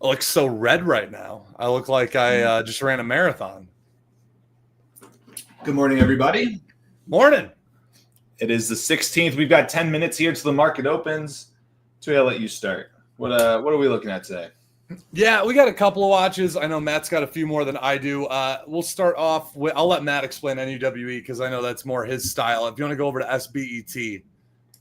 I look so red right now. I look like I just ran a marathon. Good morning, everybody. Morning. It is the 16th. We've got 10 minutes here till the market opens. Tuohey, I'll let you start. What are we looking at today? Yeah, we got a couple of watches. I know Matt's got a few more than I do. We'll start off with, I'll let Matt explain NUWE because I know that's more his style. If you want to go over to SBET.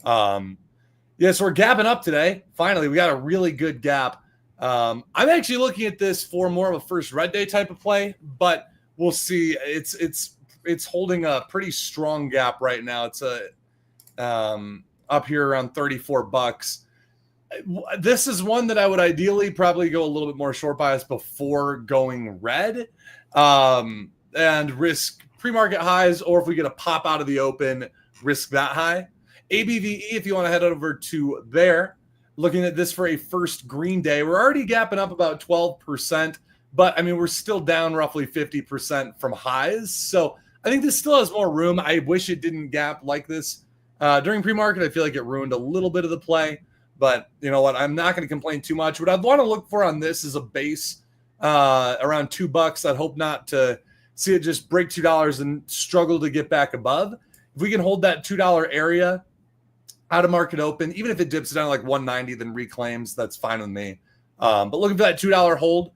So we're gapping up today. Finally, we got a really good gap. I'm actually looking at this for more of a first red day type of play, but we'll see. It's holding a pretty strong gap right now. It's up here around $34. This is one that I would ideally probably go a little bit more short bias before going red, and risk pre-market highs, or if we get a pop out of the open, risk that high. ABVE, if you want to head over to there, looking at this for a first green day, we're already gapping up about 12%, but I mean, we're still down roughly 50% from highs. So I think this still has more room. I wish it didn't gap like this during pre-market. I feel like it ruined a little bit of the play, but you know what? I'm not going to complain too much. What I'd want to look for on this is a base around $2. I'd hope not to see it just break $2 and struggle to get back above. If we can hold that $2 area out of market open, even if it dips down to like 190, then reclaims, that's fine with me. But looking for that $2 hold.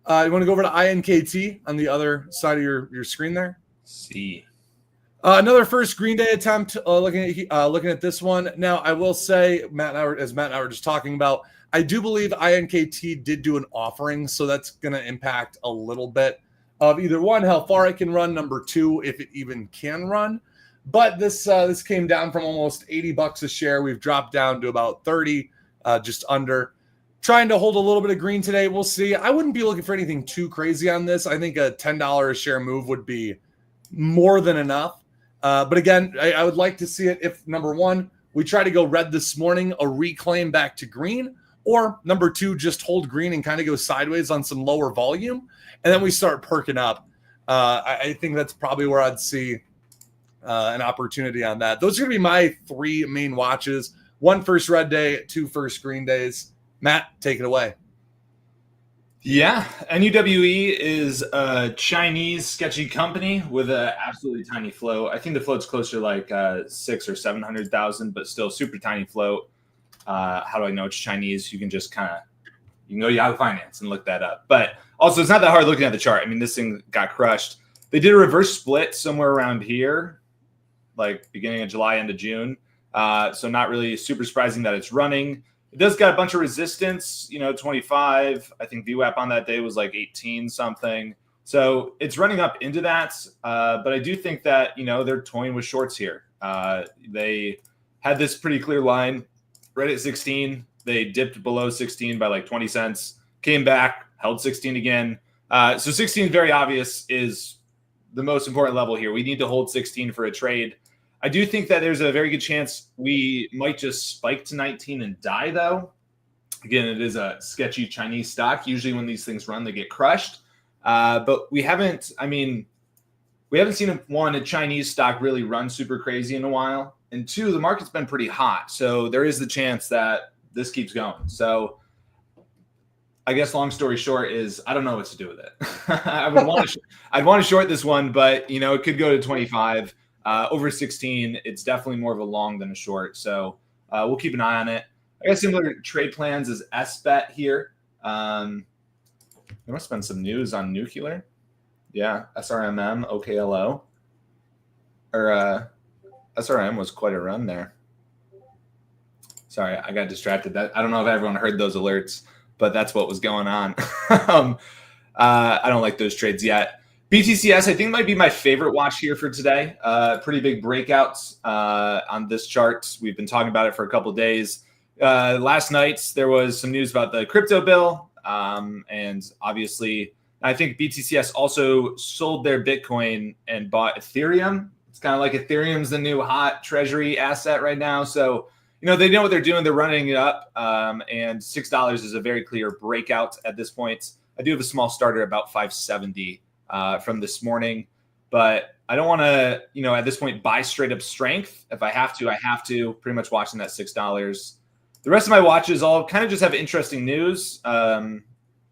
You want to go over to INKT on the other side of your screen there? See. Another first green day attempt, looking at this one. Now, I will say, as Matt and I were just talking about, I do believe INKT did do an offering, so that's going to impact a little bit of either one, how far it can run, number two, if it even can run. But this came down from almost $80 a share. We've dropped down to about 30, just under. Trying to hold a little bit of green today. We'll see. I wouldn't be looking for anything too crazy on this. I think a $10 a share move would be more than enough. But again, I would like to see it if, number one, we try to go red this morning, a reclaim back to green, or number two, just hold green and kind of go sideways on some lower volume, and then we start perking up. I think that's probably where I'd see an opportunity on that. Those are going to be my three main watches. One first red day, two first green days. Matt, take it away. Yeah, NUWE is a Chinese sketchy company with an absolutely tiny float. I think the float's closer to like 600,000 or 700,000, but still super tiny float. How do I know it's Chinese? You can just you can go to Yahoo Finance and look that up. But also, it's not that hard looking at the chart. I mean, this thing got crushed. They did a reverse split somewhere around here, like beginning of July, end of June. So not really super surprising that it's running. It does got a bunch of resistance, 25. I think VWAP on that day was like 18 something. So it's running up into that. But I do think that, they're toying with shorts here. They had this pretty clear line right at 16. They dipped below 16 by like 20 cents, came back, held 16 again. So 16 very obvious is the most important level here. We need to hold 16 for a trade. I do think that there's a very good chance we might just spike to 19 and die, though. Again, it is a sketchy Chinese stock. Usually when these things run, they get crushed. But we haven't seen, one, a Chinese stock really run super crazy in a while. And two, the market's been pretty hot. So there is the chance that this keeps going. So I guess long story short is I don't know what to do with it. I'd want to short this one, but, it could go to 25. Over 16, it's definitely more of a long than a short. So we'll keep an eye on it. I got similar trade plans as SBET here. There must have been some news on nuclear. Yeah, SRMM, OKLO. Or SRM was quite a run there. Sorry, I got distracted. I don't know if everyone heard those alerts, but that's what was going on. I don't like those trades yet. BTCS, I think, might be my favorite watch here for today. Pretty big breakouts on this chart. We've been talking about it for a couple of days. Last night, there was some news about the crypto bill. And obviously, I think BTCS also sold their Bitcoin and bought Ethereum. It's kind of like Ethereum's the new hot treasury asset right now. So, they know what they're doing. They're running it up. And $6 is a very clear breakout at this point. I do have a small starter about 570. From this morning, but I don't want to, at this point, buy straight up strength. If I have to, I have to. Pretty much watching that $6. The rest of my watches all kind of just have interesting news.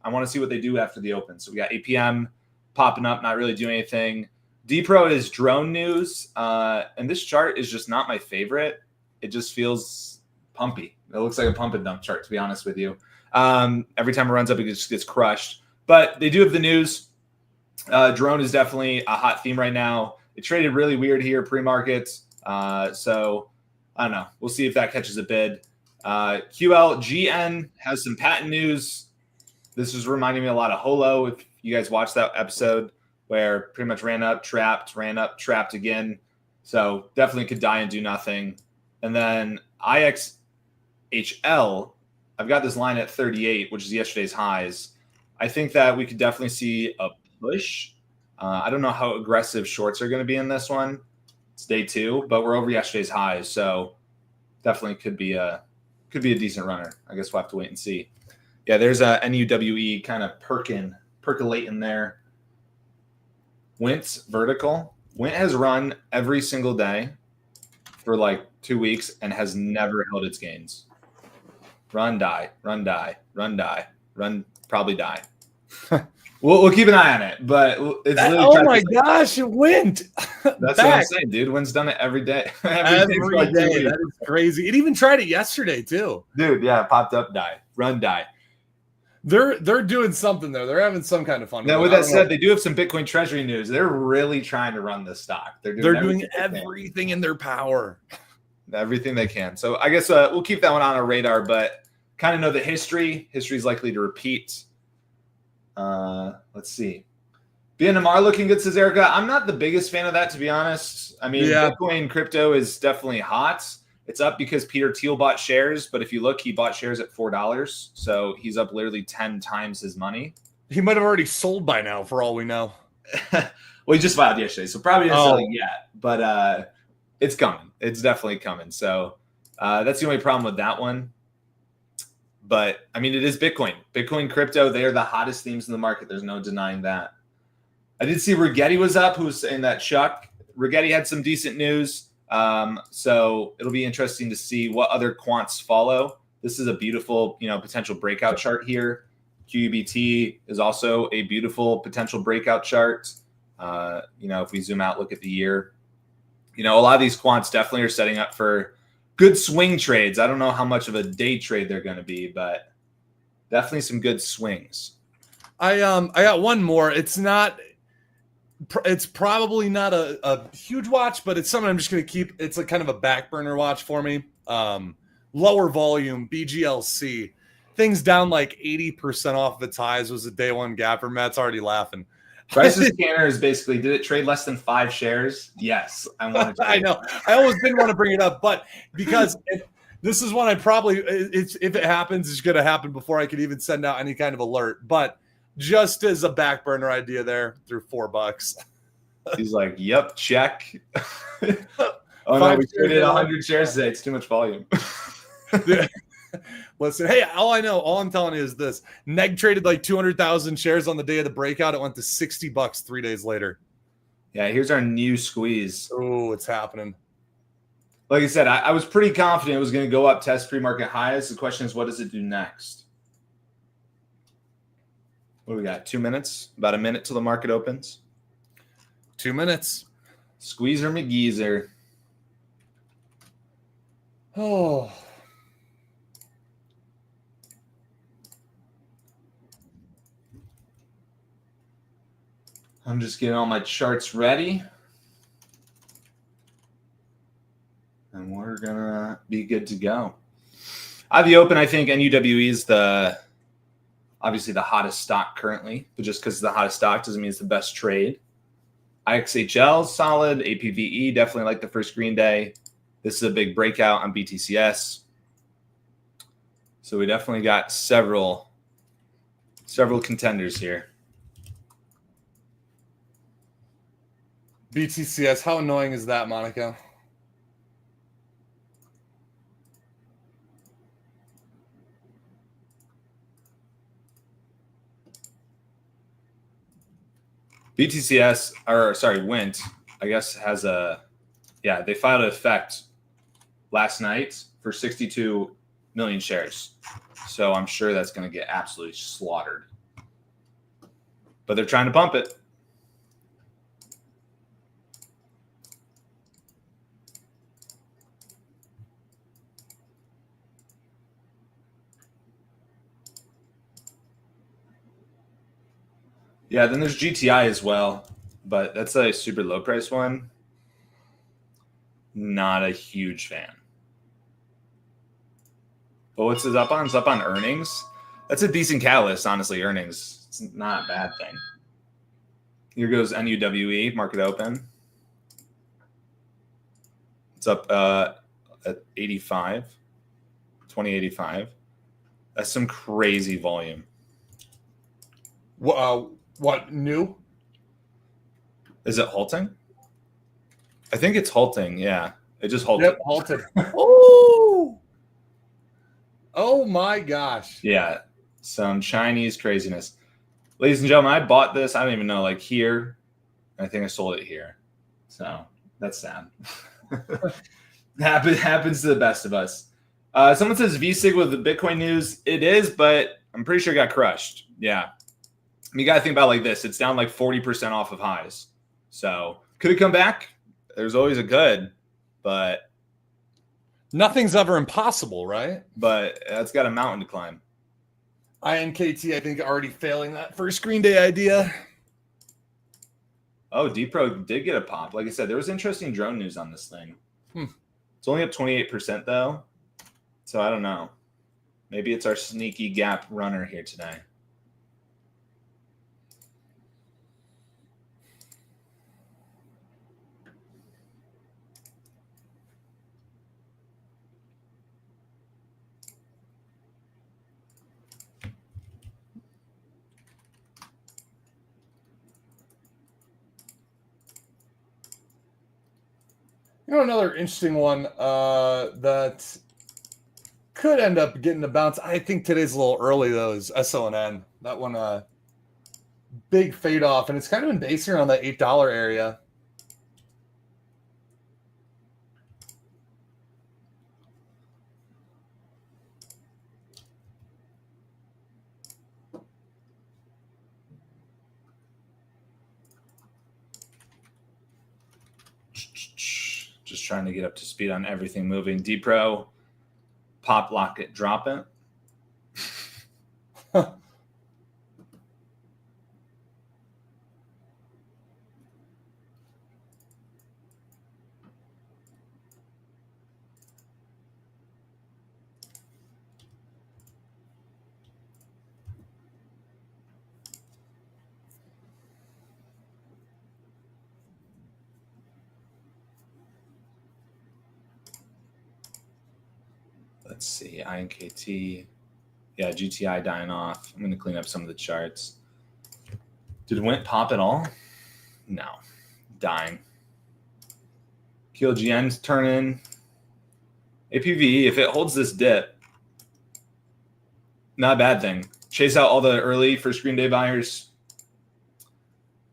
I want to see what they do after the open. So we got APM popping up, not really doing anything. D-Pro is drone news, and this chart is just not my favorite. It just feels pumpy. It looks like a pump and dump chart, to be honest with you. Every time it runs up, it just gets crushed. But they do have the news. Drone is definitely a hot theme right now. It traded really weird here pre-market. So I don't know. We'll see if that catches a bid. QLGN has some patent news. This is reminding me a lot of Holo. If you guys watched that episode where pretty much ran up, trapped again. So definitely could die and do nothing. And then IXHL, I've got this line at 38, which is yesterday's highs. I think that we could definitely see a push. I don't know how aggressive shorts are going to be in this one. It's day 2, but we're over yesterday's highs, so definitely could be a decent runner. I guess we'll have to wait and see. Yeah, there's a NUWE kind of percolating there. Wint's vertical. Wint has run every single day for like 2 weeks and has never held its gains. Run, die, run, die, run, die, run, probably die. We'll keep an eye on it, but it's literally. Oh my gosh, it went. That's what I'm saying, dude. Wynn's done it every day. every day. That is crazy. It even tried it yesterday too. Dude, yeah, popped up, die, run, die. They're doing something there. They're having some kind of fun. Now, with that said, they do have some Bitcoin Treasury news. They're really trying to run this stock. They're doing everything in their power. Everything they can. So I guess we'll keep that one on our radar, but kind of know the history. History is likely to repeat. Let's see. BNMR looking good, says Erica. I'm not the biggest fan of that, to be honest. I mean, Bitcoin crypto is definitely hot. It's up because Peter Thiel bought shares, but if you look, he bought shares at $4. So he's up literally 10 times his money. He might have already sold by now, for all we know. Well, he just filed yesterday, so probably not selling yet. But it's coming. It's definitely coming. So that's the only problem with that one. But, I mean, it is Bitcoin. Bitcoin, crypto, they are the hottest themes in the market. There's no denying that. I did see Rigetti was up, who was saying that Chuck. Rigetti had some decent news. So it'll be interesting to see what other quants follow. This is a beautiful, potential breakout chart here. QUBT is also a beautiful potential breakout chart. If we zoom out, look at the year. A lot of these quants definitely are setting up for good swing trades. I don't know how much of a day trade they're going to be, but definitely some good swings. I got one more. It's probably not a huge watch, but it's something I'm just going to keep. It's a kind of a back burner watch for me. Lower volume, BGLC. Things down like 80% off of its highs was a day one gapper. Matt's already laughing. Bryce's scanner is basically, did it trade less than 5 shares? Yes. I want to. I know. I always didn't want to bring it up, but because this is one I probably, if it happens, it's going to happen before I could even send out any kind of alert. But just as a back burner idea there, through $4. He's like, yep, check. Oh, no, we traded 100 shares today. It's too much volume. Listen, hey, all I'm telling you is this. Neg traded like 200,000 shares on the day of the breakout. It went to $60 3 days later. Yeah, here's our new squeeze. Oh, it's happening. Like I said, I was pretty confident it was going to go up, test pre-market highs. The question is, what does it do next? What do we got? 2 minutes? About a minute till the market opens? 2 minutes. Squeezer McGeezer. Oh. I'm just getting all my charts ready. And we're going to be good to go. At the open, I think NUWE is obviously the hottest stock currently. But just because it's the hottest stock doesn't mean it's the best trade. IXHL, solid. APVE, definitely like the first green day. This is a big breakout on BTCS. So we definitely got several contenders here. BTCS, how annoying is that, Monaco? BTCS, Wint, I guess they filed an effect last night for 62 million shares. So I'm sure that's going to get absolutely slaughtered. but they're trying to pump it. Yeah, then there's GTI as well, but that's a super low price one. Not a huge fan. But what's it up on? It's up on earnings. That's a decent catalyst, honestly. Earnings. It's not a bad thing. Here goes NUWE, market open. It's up at 85, 2085. That's some crazy volume. What new? Is it halting? I think it's halting. Yeah, it just halted. Yep, halted. Oh, oh my gosh. Yeah, some Chinese craziness. Ladies and gentlemen, I bought this. I don't even know, like here. I think I sold it here. So that's sad. Happens to the best of us. Someone says VSIG with the Bitcoin news. It is, but I'm pretty sure it got crushed. Yeah. I mean, you got to think about it like this. It's down like 40% off of highs. So could it come back? There's always a could, but nothing's ever impossible, right? But that's got a mountain to climb. INKT, I think, already failing that first screen day idea. Oh, DPro did get a pop. Like I said, there was interesting drone news on this thing. It's only up 28% though. So I don't know. Maybe it's our sneaky gap runner here today. You know, another interesting one that could end up getting a bounce. I think today's a little early, though, is SLN. That one, big fade off, and it's kind of been basing around that $8 area. Just trying to get up to speed on everything moving. DPro, pop, lock it, drop it. Let's see, INKT. Yeah, GTI dying off. I'm going to clean up some of the charts. Did Wint pop at all? No. Dying. QLGN's turning. APVE, if it holds this dip, not a bad thing. Chase out all the early first screen day buyers.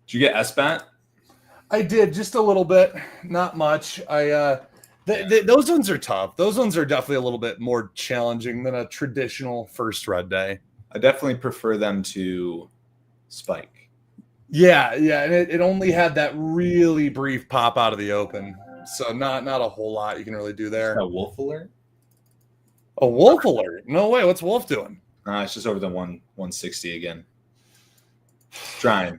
Did you get SBAT? I did, just a little bit. Not much. Those ones are tough. Those ones are definitely a little bit more challenging than a traditional first red day. I definitely prefer them to spike. Yeah, and it only had that really brief pop out of the open. So not a whole lot you can really do there. A wolf alert? A wolf alert? No way. What's Wolf doing? It's just over the 160 again. Trying.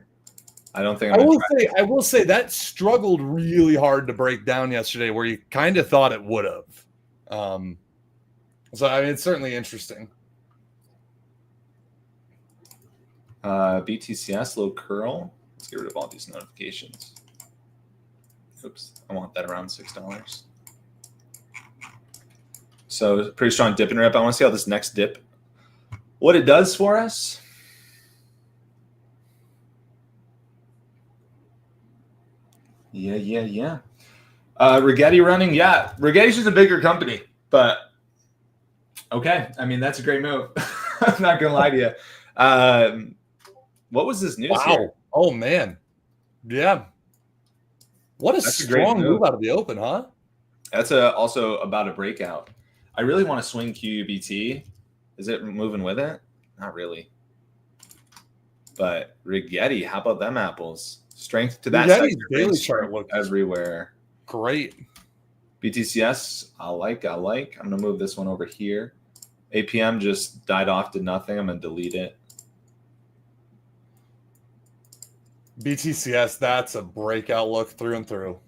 I don't think I will say that struggled really hard to break down yesterday, where you kind of thought it would have. So I mean, it's certainly interesting. BTCS, low curl. Let's get rid of all these notifications. Oops, I want that around $6. So pretty strong dip and rip. I want to see how this next dip, what it does for us. Yeah. Rigetti running. Yeah, Rigetti's just a bigger company, but okay. I mean, that's a great move. I'm not going to lie to you. What was this news here? Oh, man. Yeah. What a strong move out of the open, huh? That's also about a breakout. I really want to swing QUBT. Is it moving with it? Not really. But Rigetti, how about them apples? Strength to that Rigetti's sector. daily Strength chart looks everywhere. great. BTCS, I like. I'm going to move this one over here. APM just died off to nothing. I'm going to delete it. BTCS, that's a breakout look through and through.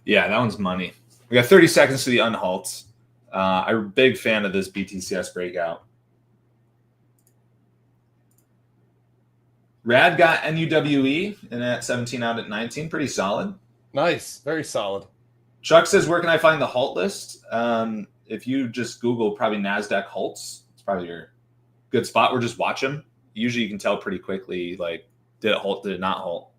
Yeah, that one's money. We got 30 seconds to the unhalts. I'm a big fan of this BTCS breakout. Rad got NUWE and at 17 out at 19. Pretty solid. Nice. Very solid. Chuck says, where can I find the halt list? If you just Google probably NASDAQ halts, it's probably your good spot, or just watch them. Usually you can tell pretty quickly, like, did it halt, did it not halt?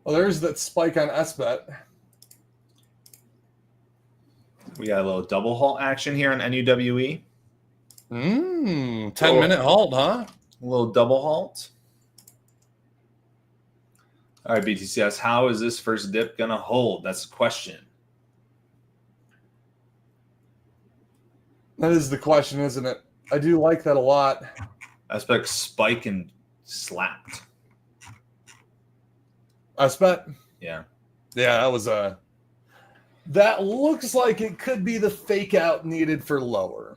Well, there's that spike on SBET. We got a little double halt action here on NUWE. 10-minute halt, huh? A little double halt. All right, BTCS, how is this first dip going to hold? That's the question. That is the question, isn't it? I do like that a lot. Aspect spike and slapped. SBET? Yeah. Yeah, that was a... That looks like it could be the fake out needed for lower.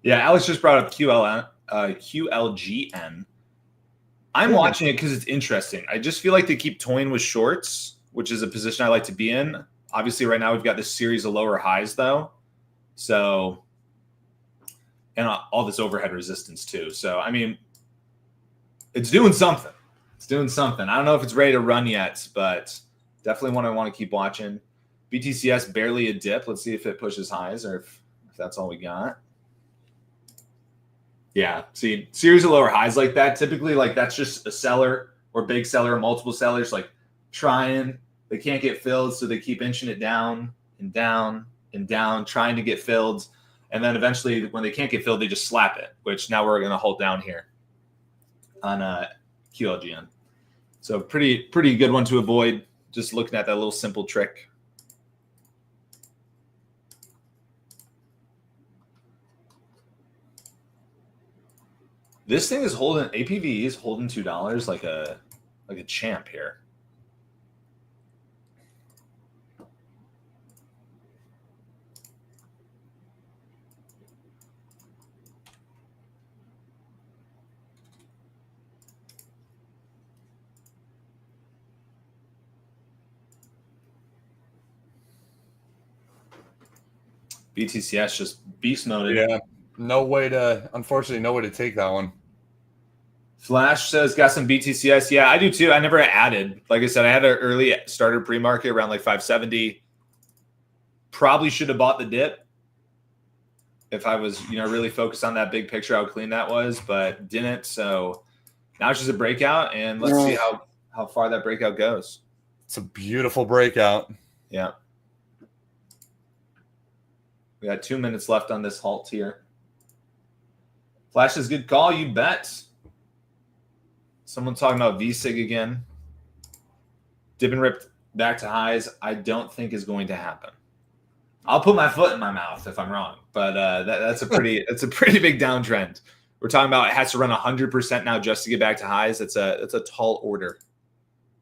Yeah, Alex just brought up QLGN. I'm watching it because it's interesting. I just feel like they keep toying with shorts, which is a position I like to be in. Obviously, right now we've got this series of lower highs, though. So, and all this overhead resistance, too. So, I mean, it's doing something. It's doing something. I don't know if it's ready to run yet, but definitely one I want to keep watching. BTCS, barely a dip. Let's see if it pushes highs or if that's all we got. Yeah, see, series of lower highs like that, typically, like, that's just a seller or big seller or multiple sellers, like, trying. They can't get filled, so they keep inching it down and down and down, trying to get filled. And then eventually, when they can't get filled, they just slap it, which now we're going to hold down here on QLGN. So pretty good one to avoid, just looking at that little simple trick. This thing is holding, APV is holding $2 like a champ here. BTCS just beast mode. Yeah. Unfortunately, no way to take that one. Flash says, got some BTCS. Yeah, I do too. I never added. Like I said, I had an early starter pre-market around like 570. Probably should have bought the dip. If I was, really focused on that big picture, how clean that was, but didn't. So now it's just a breakout, and let's see how far that breakout goes. It's a beautiful breakout. Yeah. We got 2 minutes left on this halt here. Flash says, good call, you bet. Someone talking about VSIG again. Dip and rip back to highs, I don't think is going to happen. I'll put my foot in my mouth if I'm wrong, but that's a pretty big downtrend. We're talking about it has to run 100% now just to get back to highs. That's a tall order.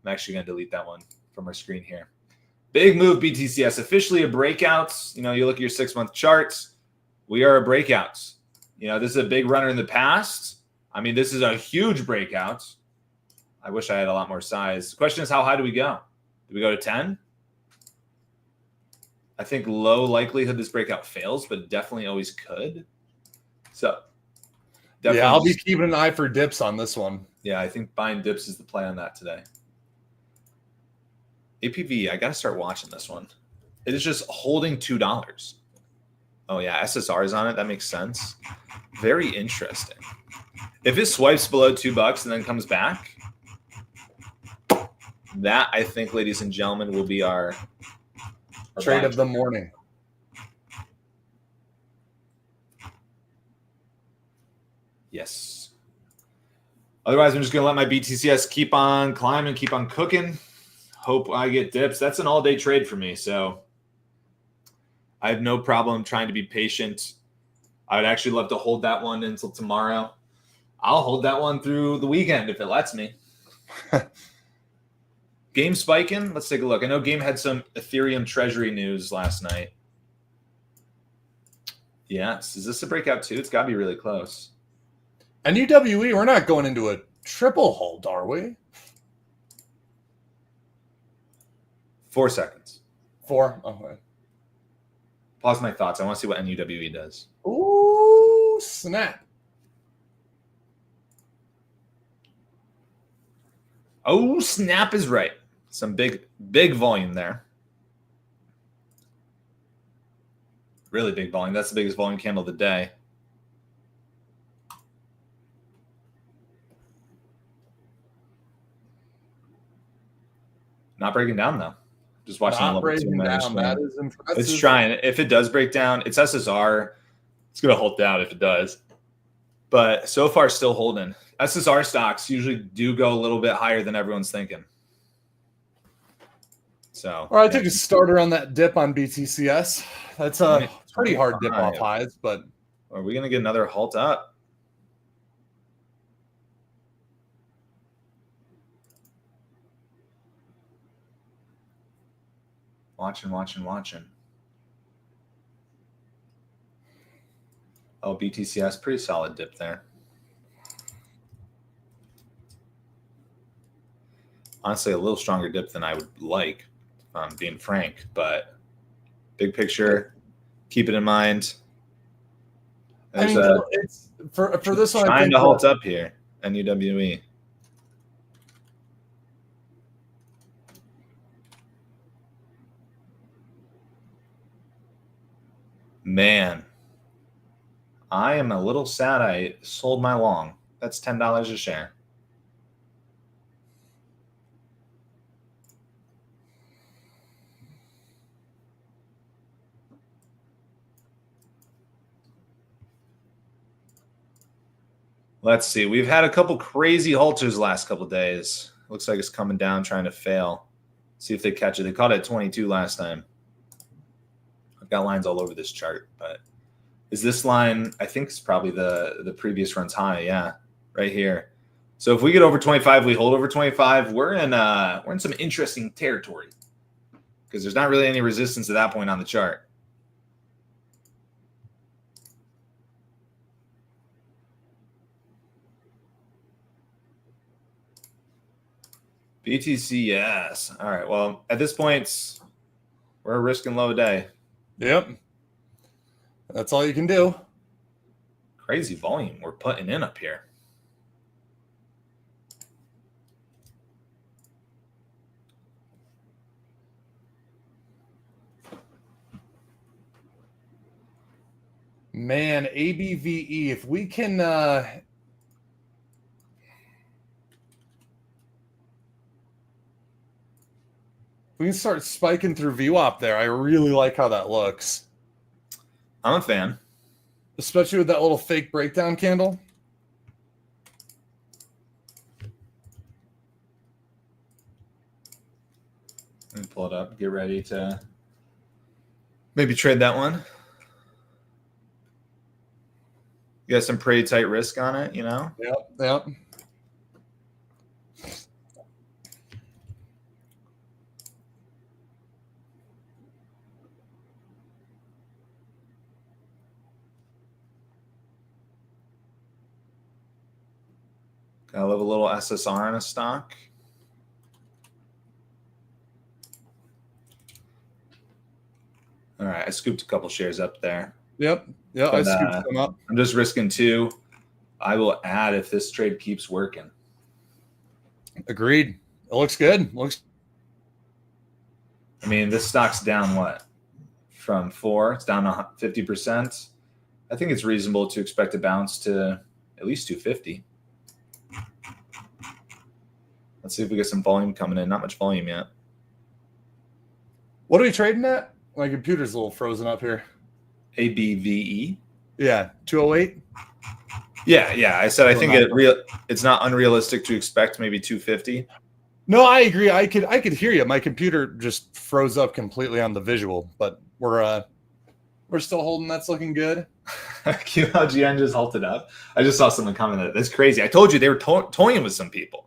I'm actually going to delete that one from our screen here. Big move, BTCS. Officially a breakout. You look at your 6-month charts. We are a breakout. This is a big runner in the past. I mean, this is a huge breakout. I wish I had a lot more size. The question is, how high do we go? Do we go to 10? I think low likelihood this breakout fails, but definitely always could. So, definitely I'll be keeping an eye for dips on this one. Yeah, I think buying dips is the play on that today. APV, I got to start watching this one. It is just holding $2. Oh, yeah, SSR is on it. That makes sense. Very interesting. If it swipes below $2 and then comes back, That, I think, ladies and gentlemen, will be our trade of the morning. Yes. Otherwise, I'm just going to let my BTCS keep on climbing, keep on cooking. Hope I get dips. That's an all-day trade for me, so I have no problem trying to be patient. I would actually love to hold that one until tomorrow. I'll hold that one through the weekend if it lets me. Game spiking. Let's take a look. I know Game had some Ethereum treasury news last night. Yes. Is this a breakout too? It's got to be really close. And UWE, we're not going into a triple hold, are we? 4 seconds. 4? Okay. Pause my thoughts. I want to see what NUWE does. Ooh, snap. Oh, snap is right. Some big volume there. Really big volume. That's the biggest volume candle of the day. Not breaking down, though. Just watching Not breaking down. That is impressive. It's trying. If it does break down, it's SSR. It's going to hold down if it does. But so far, still holding. SSR stocks usually do go a little bit higher than everyone's thinking. So, all right, I took a starter on that dip on BTCS. That's a pretty hard dip off highs, but are we going to get another halt up? Watching. Oh, BTCS, pretty solid dip there. Honestly, a little stronger dip than I would like, if I'm being frank. But big picture, keep it in mind. I mean, it's for this one, trying to halt up here, NUWE. Man, I am a little sad I sold my long. That's $10 a share. Let's see. We've had a couple crazy halters last couple days. Looks like it's coming down, trying to fail. See if they catch it. They caught it at 22 last time. I've got lines all over this chart, but is this line? I think it's probably the previous run's high. Yeah, right here. So if we get over 25, we hold over 25. We're in some interesting territory because there's not really any resistance at that point on the chart. BTC, yes. All right. Well, at this point, we're risking low day. Yep. That's all you can do. Crazy volume we're putting in up here. Man, ABVE, if we can start spiking through VWAP there, I really like how that looks. I'm a fan. Especially with that little fake breakdown candle. Let me pull it up. Get ready to maybe trade that one. You got some pretty tight risk on it, you know? Yep. I love a little SSR in a stock. All right, I scooped a couple shares up there. Yep. Yeah, I scooped them up. I'm just risking 2. I will add if this trade keeps working. Agreed. It looks good. I mean, this stock's down what? From 4, it's down 50%. I think it's reasonable to expect a bounce to at least 250. Let's see if we get some volume coming in. Not much volume yet. What are we trading at? My computer's a little frozen up here. ABVE. Yeah, 208. Yeah. I said I think it's not unrealistic to expect maybe 250. No, I agree. I could hear you. My computer just froze up completely on the visual, but we're still holding. That's looking good. QLGN just halted up. I just saw someone comment that. That's crazy. I told you they were toying with some people.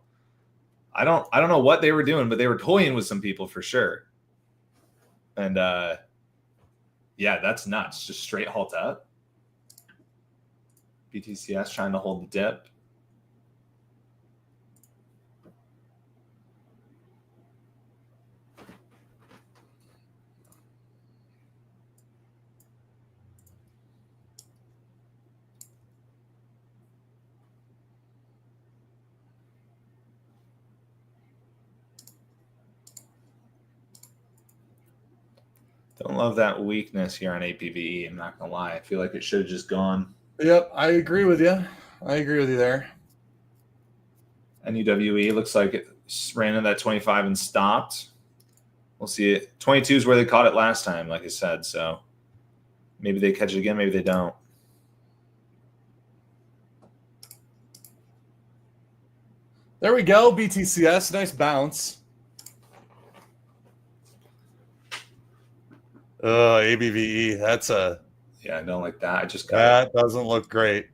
I don't know what they were doing, but they were toying with some people for sure. And yeah, that's nuts. Just straight halt up. BTCS trying to hold the dip. Don't love that weakness here on APVE. I'm not gonna lie. I feel like it should have just gone. Yep, I agree with you. I agree with you there. NUWE looks like it ran in that 25 and stopped. We'll see it. 22 is where they caught it last time, like I said. So maybe they catch it again. Maybe they don't. There we go. BTCS. Nice bounce. ABVE. That's a. Yeah, I don't like that. I just got That doesn't look great.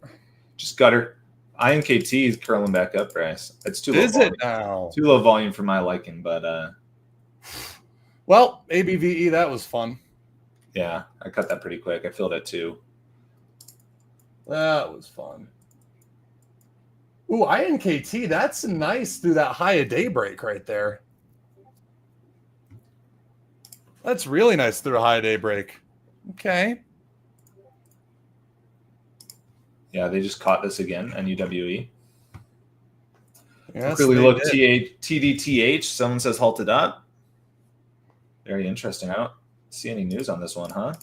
Just got her. INKT is curling back up, Bryce. It's too low. Is it now? Too low volume for my liking, but well, ABVE, that was fun. Yeah, I cut that pretty quick. I filled it too. That was fun. Ooh, INKT, that's nice through that high of daybreak right there. That's really nice through a high daybreak. Okay. Yeah, they just caught this again, NUWE. Yes, Quickly look, TDTH. Someone says halted up. Very interesting. I don't see any news on this one, huh?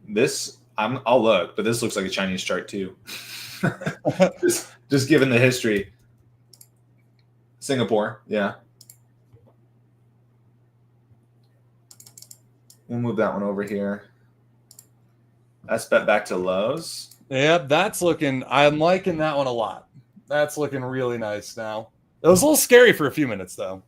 This, I'll look, but this looks like a Chinese chart too. just given the history. Singapore, yeah. We'll move that one over here. That's bet back to lows. Yep, that's looking. I'm liking that one a lot. That's looking really nice now. It was a little scary for a few minutes though.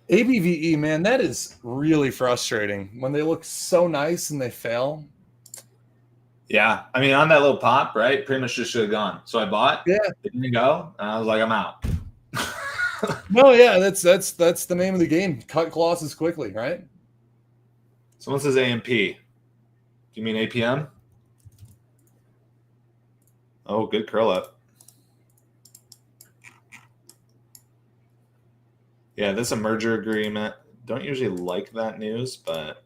ABVE, man, that is really frustrating when they look so nice and they fail. Yeah, I mean, on that little pop, right? Pretty much just should have gone. So I bought. Yeah, it didn't go, and I was like, I'm out. No, yeah, that's the name of the game. Cut losses quickly, right? Someone says AMP. Do you mean APM? Oh, good curl up. Yeah, this is a merger agreement. Don't usually like that news, but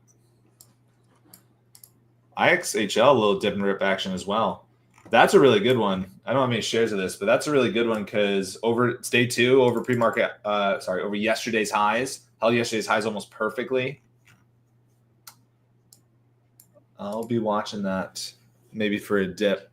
IXHL, a little dip and rip action as well. That's a really good one. I don't have any shares of this, but that's a really good one because over day two, over pre-market, over yesterday's highs, held yesterday's highs almost perfectly. I'll be watching that maybe for a dip.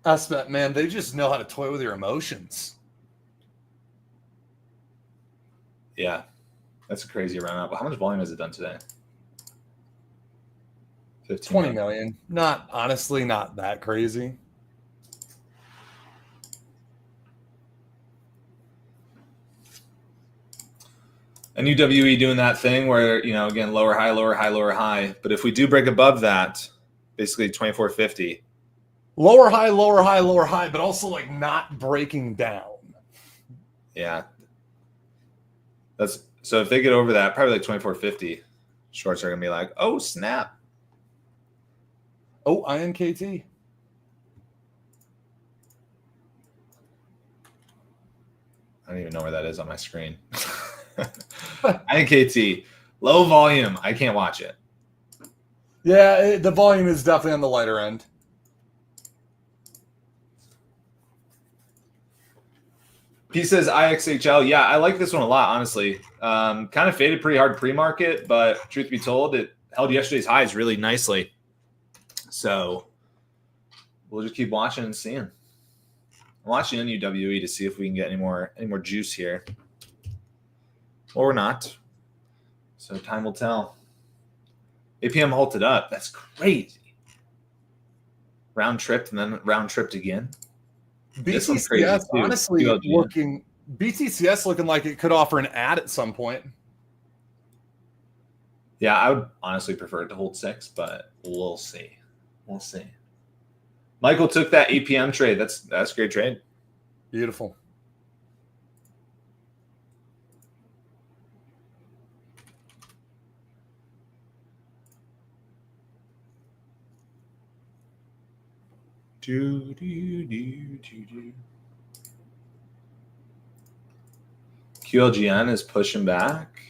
SBET, man, they just know how to toy with your emotions. Yeah, that's a crazy run up. How much volume has it done today? 20 million. Not honestly, not that crazy. And UWE doing that thing where, you know, again, lower high, lower high, lower high. But if we do break above that, basically 2450. Lower high, lower high, lower high, but also like not breaking down. Yeah. That's so if they get over that, probably like 2450, shorts are gonna be like, oh snap. Oh, I don't even know where that is on my screen. INKT, low volume. I can't watch it. Yeah, the volume is definitely on the lighter end. He says IXHL. Yeah, I like this one a lot, honestly. Kind of faded pretty hard pre-market, but truth be told, it held yesterday's highs really nicely. So we'll just keep watching and seeing. I'm watching NUWE to see if we can get any more juice here. Or not. So time will tell. APM halted up. That's crazy. Round tripped and then round tripped again. BTCS honestly BTCS looking like it could offer an ad at some point. Yeah, I would honestly prefer it to hold 6, but we'll see. We'll see. Michael took that APM trade. That's a great trade. Beautiful. QLGN is pushing back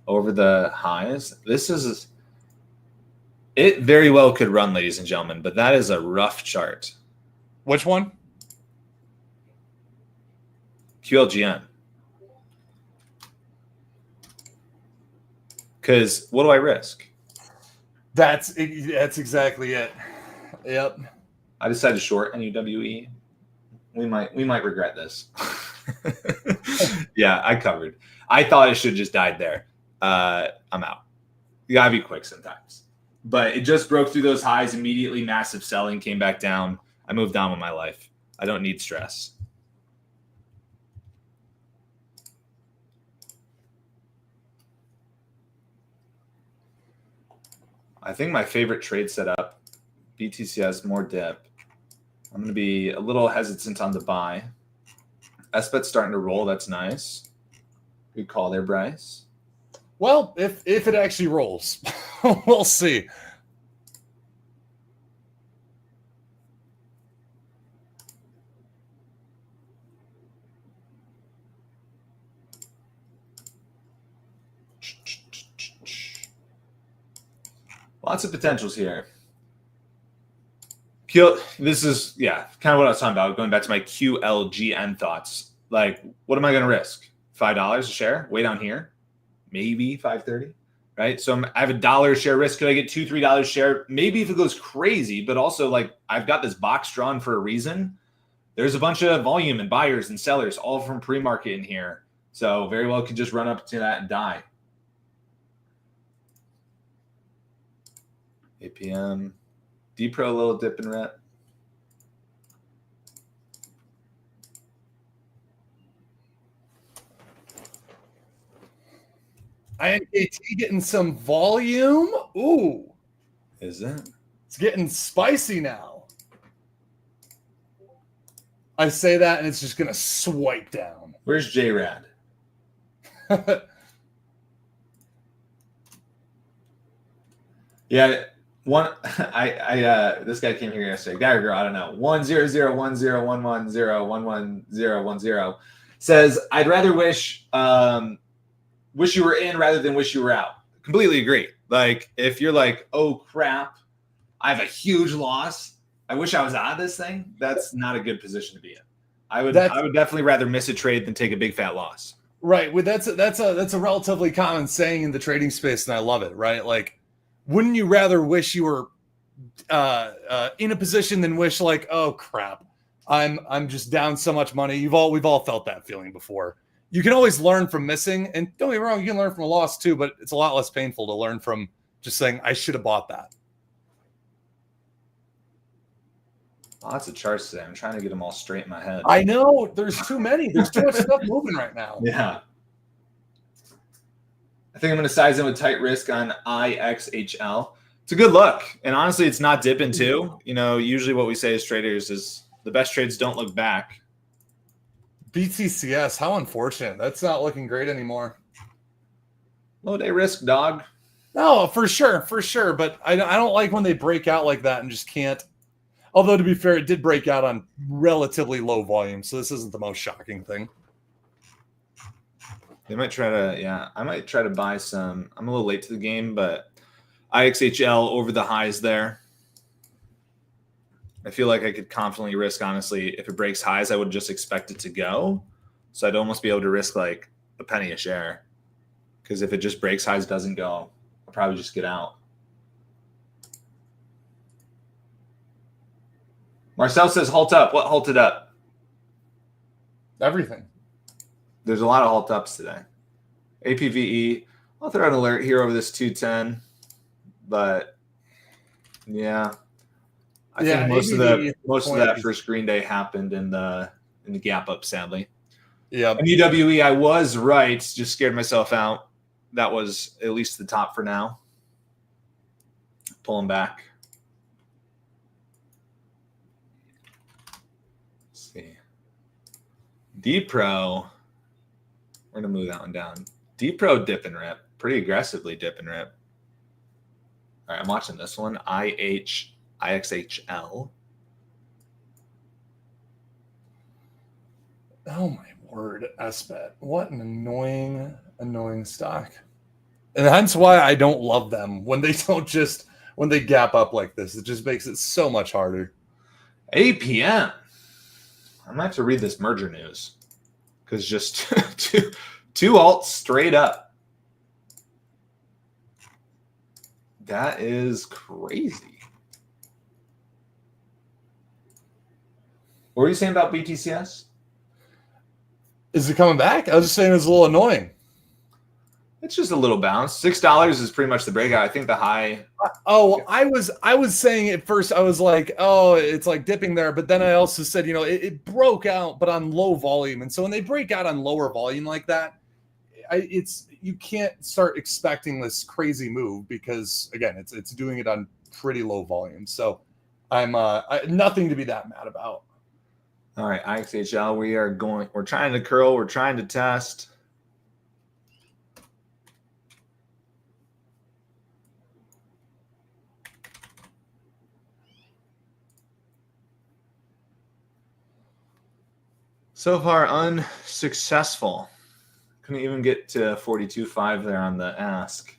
over the highs. It very well could run, ladies and gentlemen, but that is a rough chart. Which one? QLGN. Because what do I risk? That's exactly it. Yep. I decided to short NUWE. We might regret this. Yeah, I covered. I thought it should have just died there. I'm out. You gotta be quick sometimes. But it just broke through those highs immediately. Massive selling, came back down. I moved on with my life. I don't need stress. I think my favorite trade setup, BTCS, more dip. I'm going to be a little hesitant on the buy. SBET's starting to roll. That's nice. Good call there, Bryce. Well, if it actually rolls, we'll see. Lots of potentials here. This is, kind of what I was talking about, going back to my QLGN thoughts. Like, what am I going to risk? $5 a share? Way down here? Maybe $5.30, right? So I have $1 a share risk. Could I get $2, $3 a share? Maybe if it goes crazy, but also, like, I've got this box drawn for a reason. There's a bunch of volume and buyers and sellers, all from pre-market in here. So very well could just run up to that and die. APM. D-Pro, a little dip and rep. INKT getting some volume. Ooh. Is it? It's getting spicy now. I say that and it's just going to swipe down. Where's JRAD? Yeah. This guy came here yesterday. Guy or girl, I don't know. 10010110110111010 says, I'd rather wish you were in rather than wish you were out. Completely agree. Like, if you're like, oh crap, I have a huge loss. I wish I was out of this thing. That's not a good position to be in. I would definitely rather miss a trade than take a big fat loss. Right. Well, that's a relatively common saying in the trading space, and I love it. Right. Like, wouldn't you rather wish you were in a position than wish like, oh crap, I'm just down so much money. We've all felt that feeling before. You can always learn from missing, and don't get me wrong, you can learn from a loss too, but it's a lot less painful to learn from just saying I should have bought that. Lots of charts today. I'm trying to get them all straight in my head. I know there's too many. There's too much stuff moving right now. Yeah. I think I'm going to size in with tight risk on IXHL. It's a good look. And honestly, it's not dipping too. You know, usually what we say as traders is the best trades don't look back. BTCS, how unfortunate. That's not looking great anymore. Low day risk, dog. No, for sure. But I don't like when they break out like that and just can't. Although, to be fair, it did break out on relatively low volume. So this isn't the most shocking thing. They might try to, yeah. I might try to buy some. I'm a little late to the game, but IXHL over the highs there. I feel like I could confidently risk, honestly, if it breaks highs, I would just expect it to go. So I'd almost be able to risk like a penny a share. Because if it just breaks highs, doesn't go, I'll probably just get out. Marcel says, halt up. What halted up? Everything. There's a lot of halt ups today. APVE, I'll throw an alert here over this 210. But yeah. I think most of that first green day happened in the gap up, sadly. Yeah. MUWE, I was right. Just scared myself out. That was at least the top for now. Pulling back. Let's see. D-Pro. We're going to move that one down. D-Pro dip and rip. Pretty aggressively dip and rip. All right, I'm watching this one. IXHL. Oh my word, SBET. What an annoying stock. And hence why I don't love them when they when they gap up like this. It just makes it so much harder. APM. I might have to read this merger news. Because just two alts straight up. That is crazy. What were you saying about BTCS? Is it coming back? I was just saying it's a little annoying. It's just a little bounce. $6 is pretty much the breakout. I think the high. Oh, I was saying at first, I was like, oh, it's like dipping there. But then I also said, it broke out, but on low volume. And so when they break out on lower volume like that, you can't start expecting this crazy move because again, it's doing it on pretty low volume. So I'm nothing to be that mad about. All right, IXHL, we're trying to curl, we're trying to test. So far unsuccessful. Couldn't even get to 42.5 there on the ask.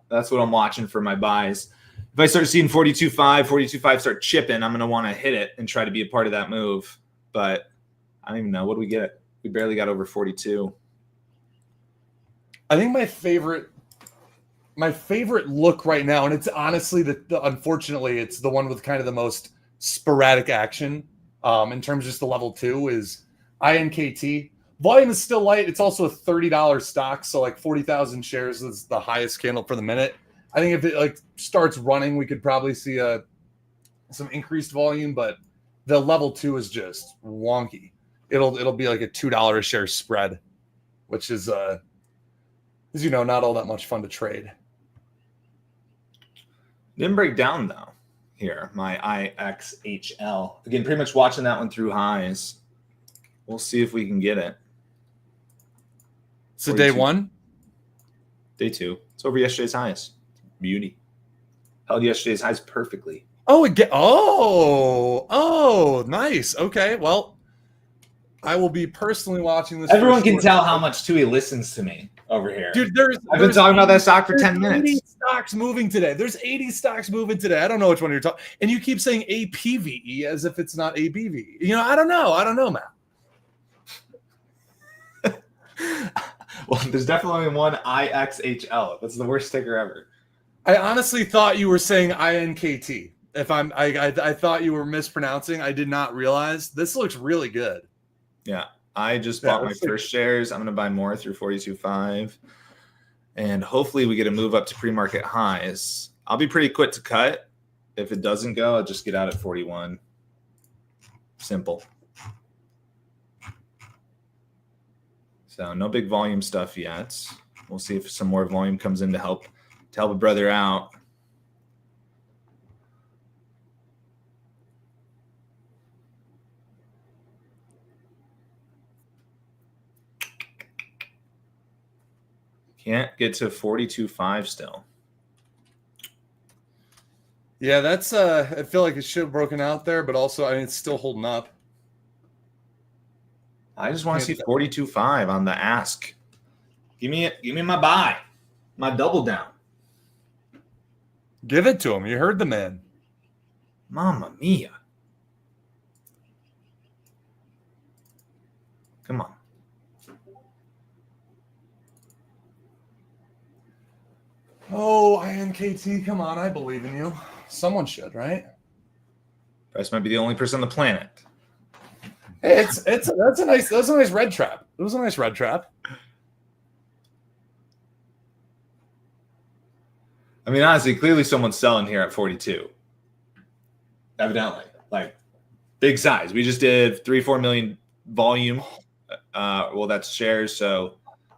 That's what I'm watching for my buys. If I start seeing 42.5 start chipping, I'm going to want to hit it and try to be a part of that move. But I don't even know. What do we get? We barely got over 42. I think my favorite look right now, and it's honestly unfortunately, it's the one with kind of the most sporadic action in terms of just the level 2 is INKT. Volume is still light. It's also a $30 stock, so like 40,000 shares is the highest candle for the minute. I think if it starts running, we could probably see some increased volume, but the level 2 is just wonky. It'll be like a $2 a share spread, which is not all that much fun to trade. Didn't break down though. Here, my IXHL. Again, pretty much watching that one through highs. We'll see if we can get it. So day 1? Day 2. It's over yesterday's highs. Beauty. Held yesterday's highs perfectly. Oh, nice. Okay, well, I will be personally watching this. Everyone can tell how much Tuohey listens to me over here. Dude, I've been talking about that stock for 10 minutes. 80 stocks moving today. There's 80 stocks moving today. I don't know which one you're talking. And you keep saying APVE as if it's not ABVE. I don't know, Matt. Well, there's definitely one IXHL. That's the worst sticker ever. I honestly thought you were saying INKT. I thought you were mispronouncing. I did not realize. This looks really good. Yeah. I just bought my first shares. I'm going to buy more through 42.5. And hopefully we get a move up to pre-market highs. I'll be pretty quick to cut. If it doesn't go, I'll just get out at 41. Simple. So no big volume stuff yet. We'll see if some more volume comes in to help a brother out. Can't get to 42.5 still. Yeah, that's I feel like it should have broken out there, but also it's still holding up. I just want to see 42.5 on the ask. Give me my buy, my double down. Give it to him. You heard the man. Mamma mia. Come on. Oh, INKT, come on. I believe in you. Someone should, right? Bryce might be the only person on the planet. Hey, that's a nice red trap. It was a nice red trap. I mean, honestly, clearly someone's selling here at 42. Evidently, like big size. We just did 3-4 million volume. Well, that's shares, so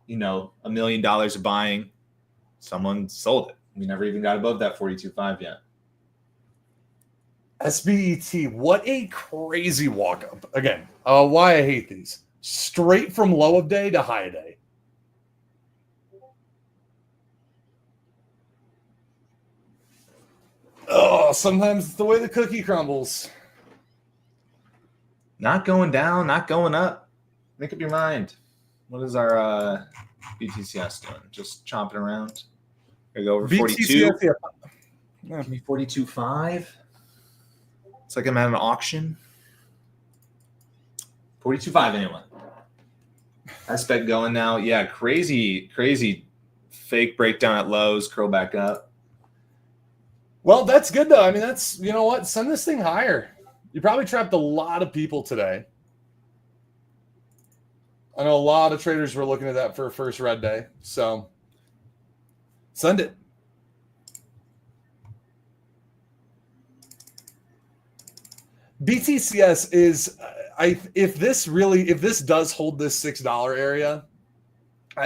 $1 million of buying. Someone sold it. We never even got above that 42.5 yet. SBET, what a crazy walk up. Again, why I hate these. Straight from low of day to high day. Oh, sometimes it's the way the cookie crumbles. Not going down, not going up. Make up your mind. What is our BTCS doing? Just chomping around. Here we go over 42. Yeah. Give me 42.5. It's like I'm at an auction. 42.5 anyone. Aspect going now. Yeah, crazy fake breakdown at lows, curl back up. Well, that's good though. I mean, that's, you know what? Send this thing higher. You probably trapped a lot of people today. I know a lot of traders were looking at that for first red day. So send it. BTCS is, if this does hold this $6 area,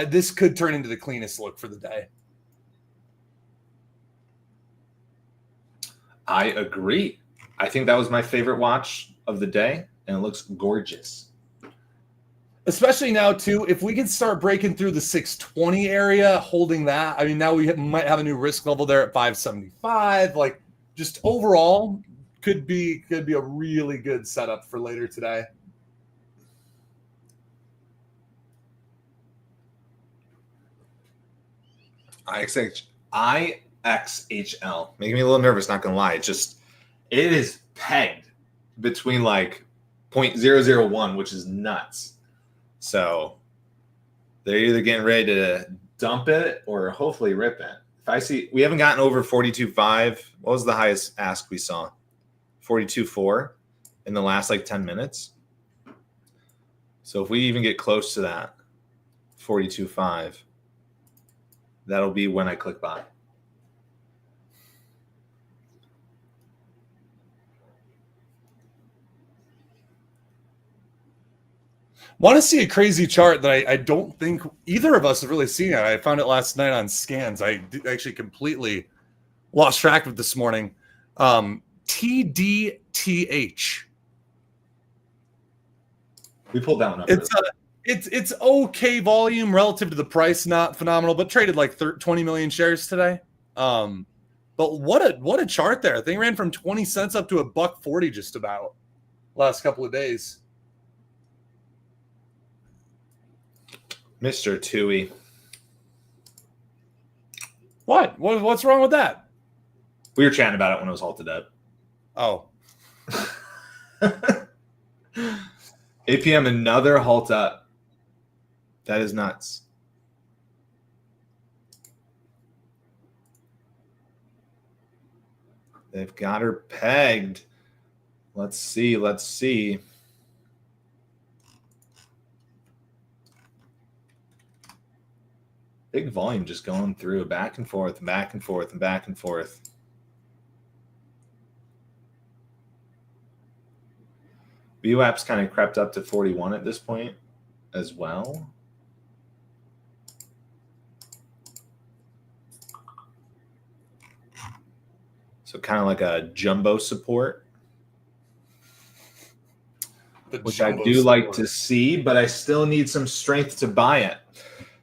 this could turn into the cleanest look for the day. I agree. I think that was my favorite watch of the day, and it looks gorgeous. Especially now, too, if we can start breaking through the 620 area, holding that. I mean, now we might have a new risk level there at 575. Like, just overall, could be a really good setup for later today. IXHL making me a little nervous, not gonna lie. It is pegged between like 0.001, which is nuts. So they're either getting ready to dump it or hopefully rip it. If I see, we haven't gotten over 42.5. What was the highest ask we saw? 42.4 in the last like 10 minutes. So if we even get close to that, 42.5, that'll be when I click buy. Want to see a crazy chart that I don't think either of us have really seen it. I found it last night on scans. I actually completely lost track of it this morning. TDTH. We pulled that one up. It's okay volume relative to the price, not phenomenal, but traded like 20 million shares today. But what a chart there. I think ran from 20 cents up to $1.40 just about last couple of days. Mr. Tuohey. What's wrong with that? We were chatting about it when it was halted up. Oh. APM, another halt up. That is nuts. They've got her pegged. Let's see. Big volume just going through back and forth and back and forth and back and forth. VWAP's kind of crept up to 41 at this point as well. So kind of like a jumbo support, which I do like to see, but I still need some strength to buy it.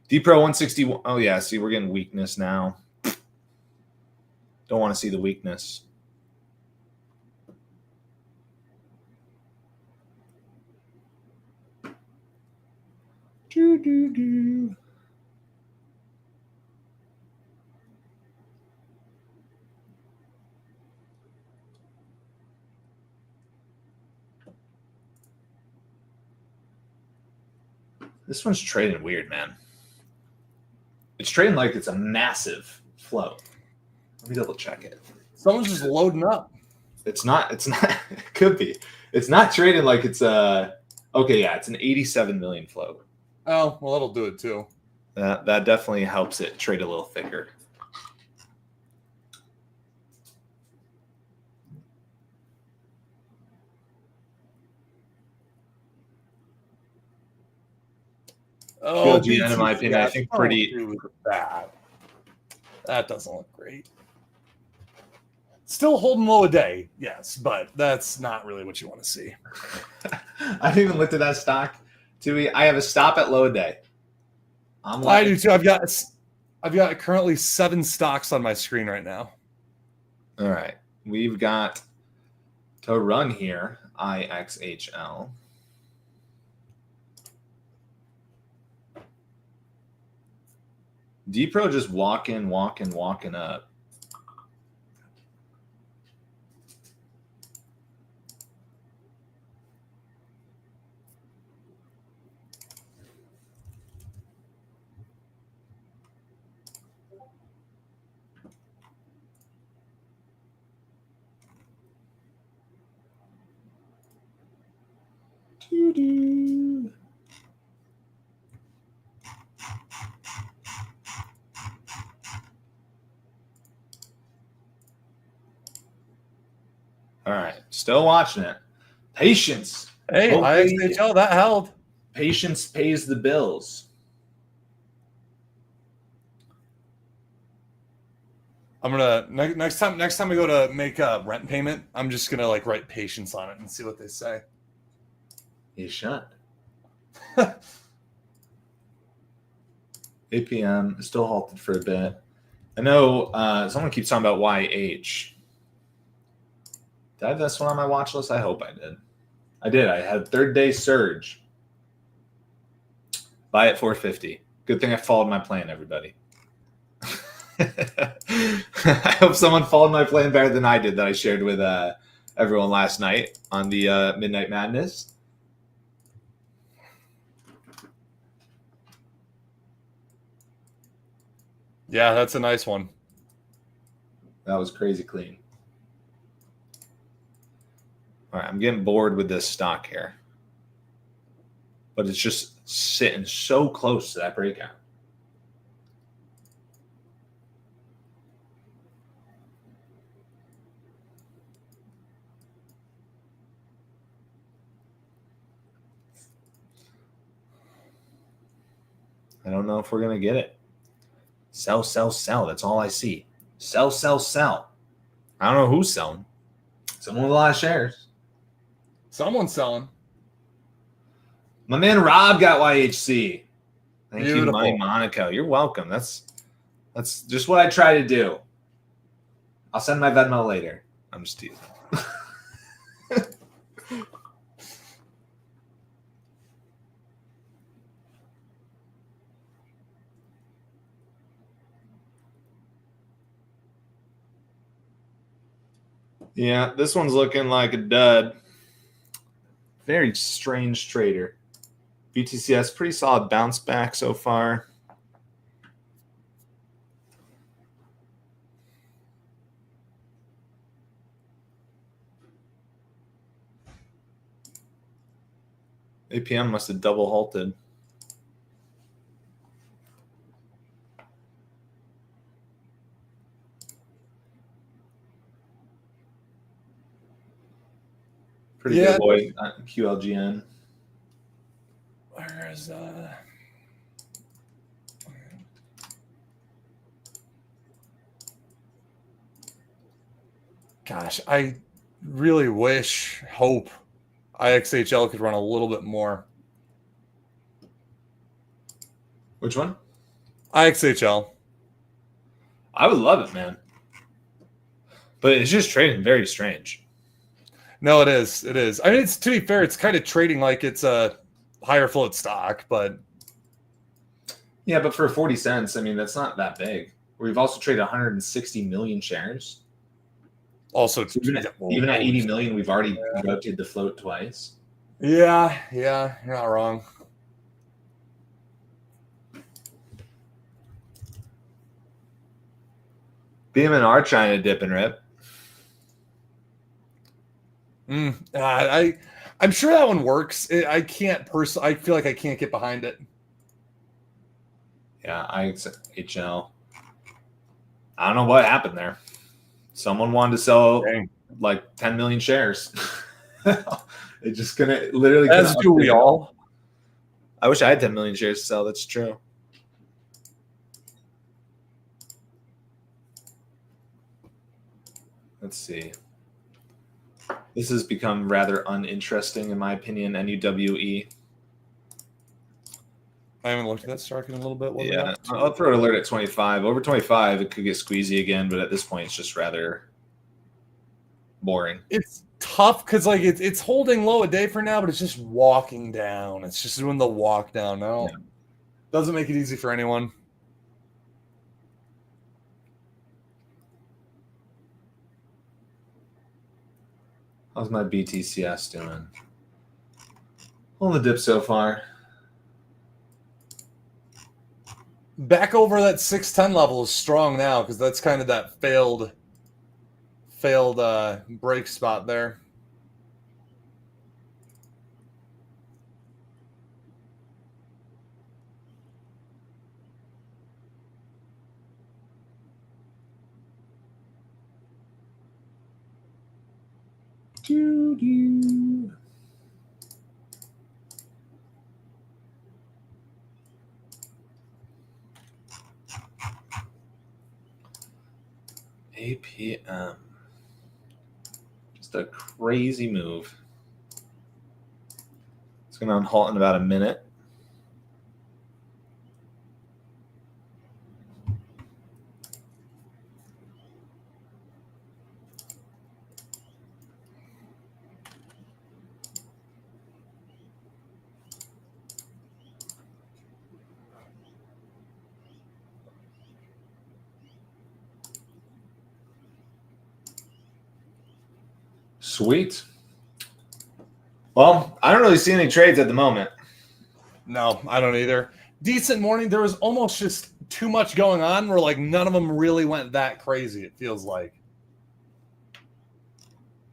D-Pro 161. Oh, yeah. See, we're getting weakness now. Don't want to see the weakness. This one's trading weird, man. It's trading like it's a massive flow. Let me double check it. Someone's just loading up. It's not. It could be. It's not trading like it's a. Okay, yeah, it's an 87 million flow. Oh, well, that'll do it too. That definitely helps it trade a little thicker. Oh, in my opinion, I think pretty bad. That doesn't look great. Still holding low a day, yes, but that's not really what you want to see. I haven't even looked at that stock, Tuohey. I have a stop at low a day. I do too. I've got currently 7 stocks on my screen right now. All right, we've got to run here. IXHL. D-Pro just walking up. Doo-doo. All right, still watching it. Patience. Hey, IXHL, that held. Patience pays the bills. I'm gonna next time I go to make a rent payment, I'm just gonna like write patience on it and see what they say. You should. APM is still halted for a bit. I know someone keeps talking about YH. Did I have this one on my watch list? I hope I did. I did. I had third day surge. Buy at 450. Good thing I followed my plan, everybody. I hope someone followed my plan better than I did that I shared with everyone last night on the Midnight Madness. Yeah, that's a nice one. That was crazy clean. All right, I'm getting bored with this stock here. But it's just sitting so close to that breakout. I don't know if we're going to get it. Sell, sell, sell. That's all I see. Sell, sell, sell. I don't know who's selling. Someone with a lot of shares. Someone's selling. My man Rob got YHC. Thank Beautiful. you, Money Monaco. You're welcome. That's just what I try to do. I'll send my Venmo later. I'm just teasing. Yeah, this one's looking like a dud. Very strange trader. BTCS, pretty solid bounce back so far. APM must have double halted. Pretty good boy, QLGN. Where is Gosh, I really hope IXHL could run a little bit more. Which one? IXHL. I would love it, man. But it's just trading very strange. No, it is. It is. I mean, to be fair, it's kind of trading like it's a higher float stock, but yeah, but for 40 cents, I mean, that's not that big. We've also traded 160 million shares. Also, so even at 80 million, we've already rotated the float twice. Yeah, you're not wrong. Beeman are trying to dip and rip. I'm sure that one works. I can't I feel like I can't get behind it. Yeah, HL. I don't know what happened there. Someone wanted to sell like 10 million shares. It's just gonna literally. As do we all. I wish I had 10 million shares to sell. That's true. Let's see. This has become rather uninteresting, in my opinion. NUWE. I haven't looked at that stock in a little bit. Yeah, I'll throw an alert at 25. Over 25, it could get squeezy again, but at this point, it's just rather boring. It's tough because like it's holding low a day for now, but it's just walking down. It's just doing the walk down now. Yeah. Doesn't make it easy for anyone. How's my BTCS doing? On the dip so far. Back over that 610 level is strong now because that's kind of that failed break spot there. APM. Just a crazy move. It's going to unhalt in about a minute. Sweet. Well, I don't really see any trades at the moment. No, I don't either. Decent morning. There was almost just too much going on where like none of them really went that crazy, it feels like.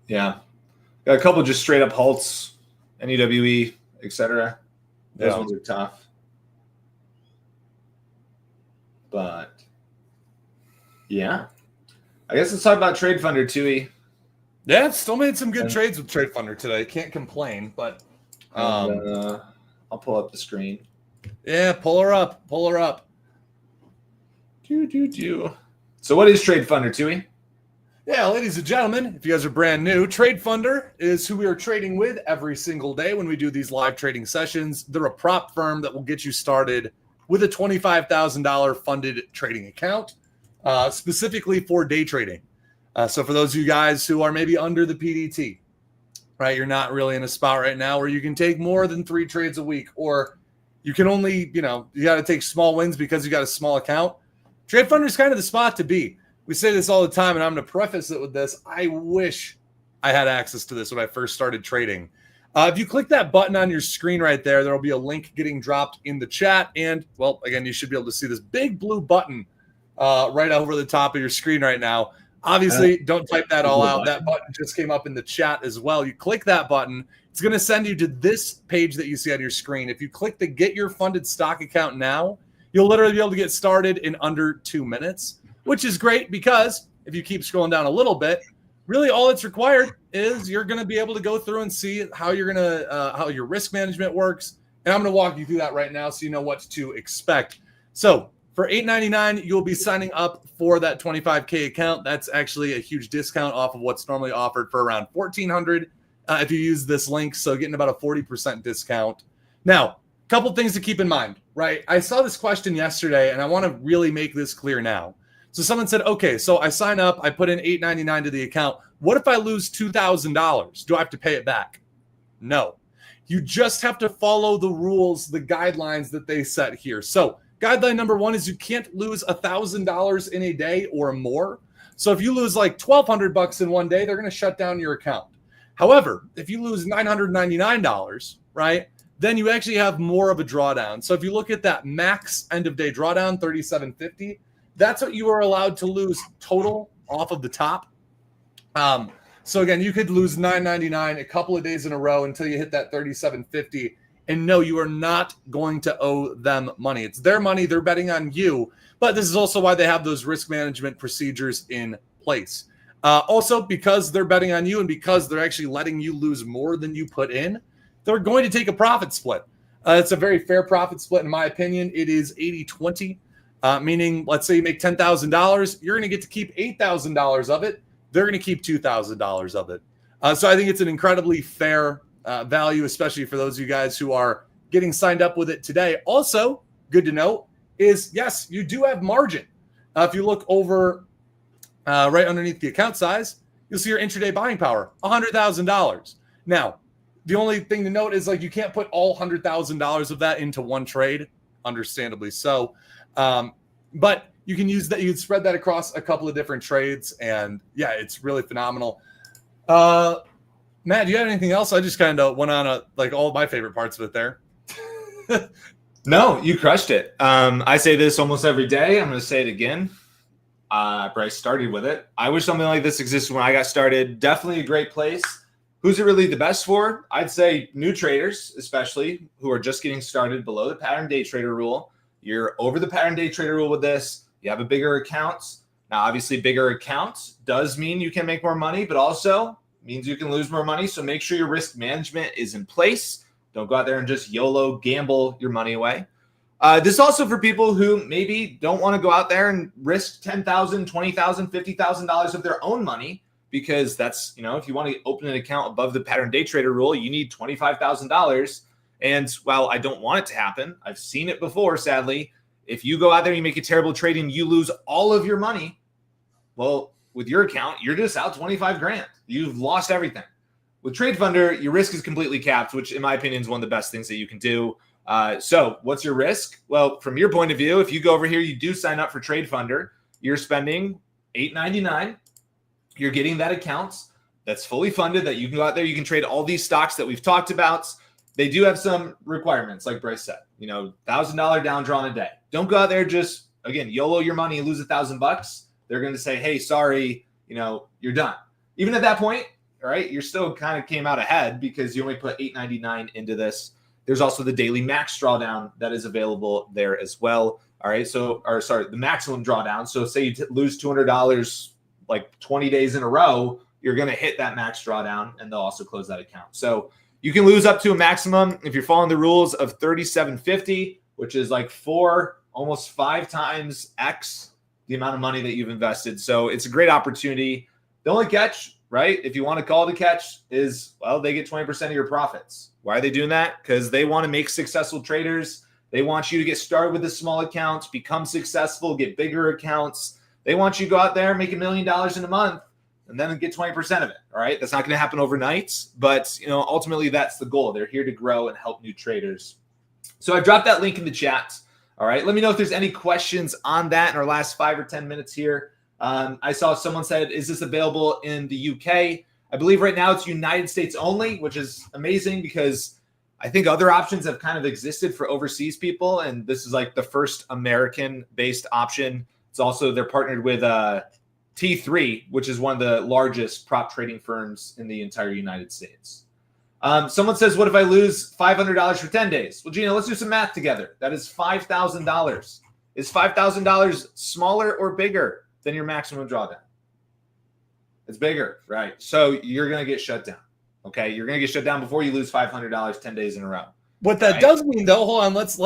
Yeah. Got a couple just straight up halts, NUWE, etc. Those ones are tough. But yeah. I guess let's talk about TradeFunder, Tuohey. Yeah, still made some good trades with TradeFunder today. Can't complain, but I'll pull up the screen. Yeah, pull her up. Pull her up. So what is TradeFunder, Tuohey? Yeah, ladies and gentlemen, if you guys are brand new, TradeFunder is who we are trading with every single day when we do these live trading sessions. They're a prop firm that will get you started with a $25,000 funded trading account, specifically for day trading. So for those of you guys who are maybe under the PDT, right, you're not really in a spot right now where you can take more than 3 trades a week, or you can only, you got to take small wins because you got a small account. TradeFunder is kind of the spot to be. We say this all the time, and I'm going to preface it with this. I wish I had access to this when I first started trading. If you click that button on your screen right there, there will be a link getting dropped in the chat. And, well, again, you should be able to see this big blue button right over the top of your screen right now. Obviously, don't type that all out. That button just came up in the chat as well. You click that button. It's going to send you to this page that you see on your screen. If you click the Get Your Funded Stock Account Now, you'll literally be able to get started in under 2 minutes, which is great because if you keep scrolling down a little bit, really all that's required is you're going to be able to go through and see how you're going to how your risk management works. And I'm going to walk you through that right now so you know what to expect. So for $8.99, you'll be signing up for that 25K account. That's actually a huge discount off of what's normally offered for around $1,400 if you use this link. So getting about a 40% discount. Now, a couple things to keep in mind, right? I saw this question yesterday, and I want to really make this clear now. So someone said, okay, so I sign up, I put in $8.99 to the account. What if I lose $2,000? Do I have to pay it back? No. You just have to follow the rules, the guidelines that they set here. So guideline number 1 is you can't lose $1,000 in a day or more. So if you lose like $1,200 in one day, they're going to shut down your account. However, if you lose $999, right, then you actually have more of a drawdown. So if you look at that max end of day drawdown, $3,750, That's what you are allowed to lose total off of the top. So again, you could lose $9.99 a couple of days in a row until you hit that $37.50. And no, you are not going to owe them money. It's their money. They're betting on you. But this is also why they have those risk management procedures in place. Also, because they're betting on you and because they're actually letting you lose more than you put in, they're going to take a profit split. It's a very fair profit split, in my opinion. It is 80-20, meaning let's say you make $10,000. You're going to get to keep $8,000 of it. They're going to keep $2,000 of it. So I think it's an incredibly fair value, especially for those of you guys who are getting signed up with it today. Also, good to note is, yes, you do have margin. If you look over right underneath the account size, you'll see your intraday buying power, $100,000. Now, the only thing to note is like you can't put all $100,000 of that into one trade, understandably so. But you can use that. You can spread that across a couple of different trades, and yeah, it's really phenomenal. Matt, do you have anything else? I just kind of went on like all of my favorite parts of it there. No, you crushed it. I say this almost every day. I'm going to say it again. Bryce started with it. I wish something like this existed when I got started. Definitely a great place. Who's it really the best for? I'd say new traders, especially who are just getting started below the pattern day trader rule. You're over the pattern day trader rule with this. You have a bigger account. Now, obviously, bigger accounts does mean you can make more money, but also means you can lose more money. So make sure your risk management is in place. Don't go out there and just YOLO gamble your money away. This is also for people who maybe don't want to go out there and risk $10,000, $20,000, $50,000 of their own money, because that's, if you want to open an account above the pattern day trader rule, you need $25,000. And while I don't want it to happen, I've seen it before, sadly. If you go out there and you make a terrible trade and you lose all of your money, well, with your account, you're just out 25 grand. You've lost everything. With TradeFunder, your risk is completely capped, which in my opinion is one of the best things that you can do. So what's your risk? Well, from your point of view, if you go over here, you do sign up for TradeFunder, you're spending $8.99. You're getting that account that's fully funded, that you can go out there, you can trade all these stocks that we've talked about. They do have some requirements, like Bryce said, $1,000 down drawn a day. Don't go out there just, again, YOLO your money and lose $1,000. They're going to say, hey, sorry, you're done. Even at that point, all right, you're still kind of came out ahead because you only put $8.99 into this. There's also the daily max drawdown that is available there as well. All right, the maximum drawdown. So say you lose $200 like 20 days in a row, you're going to hit that max drawdown, and they'll also close that account. So you can lose up to a maximum, if you're following the rules, of $37.50, which is like almost 5 times X the amount of money that you've invested. So it's a great opportunity. The only catch, right, if you want to call it a catch, is, well, they get 20% of your profits. Why are they doing that? Because they want to make successful traders. They want you to get started with the small accounts, become successful, get bigger accounts. They want you to go out there and make $1 million in a month and then get 20% of it. All right. That's not going to happen overnight, but ultimately that's the goal. They're here to grow and help new traders. So I dropped that link in the chat. All right. Let me know if there's any questions on that in our last 5 or 10 minutes here. I saw someone said, is this available in the UK? I believe right now it's United States only, which is amazing because I think other options have kind of existed for overseas people. And this is like the first American-based option. It's also, they're partnered with T3, which is one of the largest prop trading firms in the entire United States. Someone says, what if I lose $500 for 10 days? Well, Gina, let's do some math together. That is $5,000. Is $5,000 smaller or bigger than your maximum drawdown? It's bigger, right? So you're going to get shut down. Okay. You're going to get shut down before you lose $500 10 days in a row. What that does mean, though, hold on, let's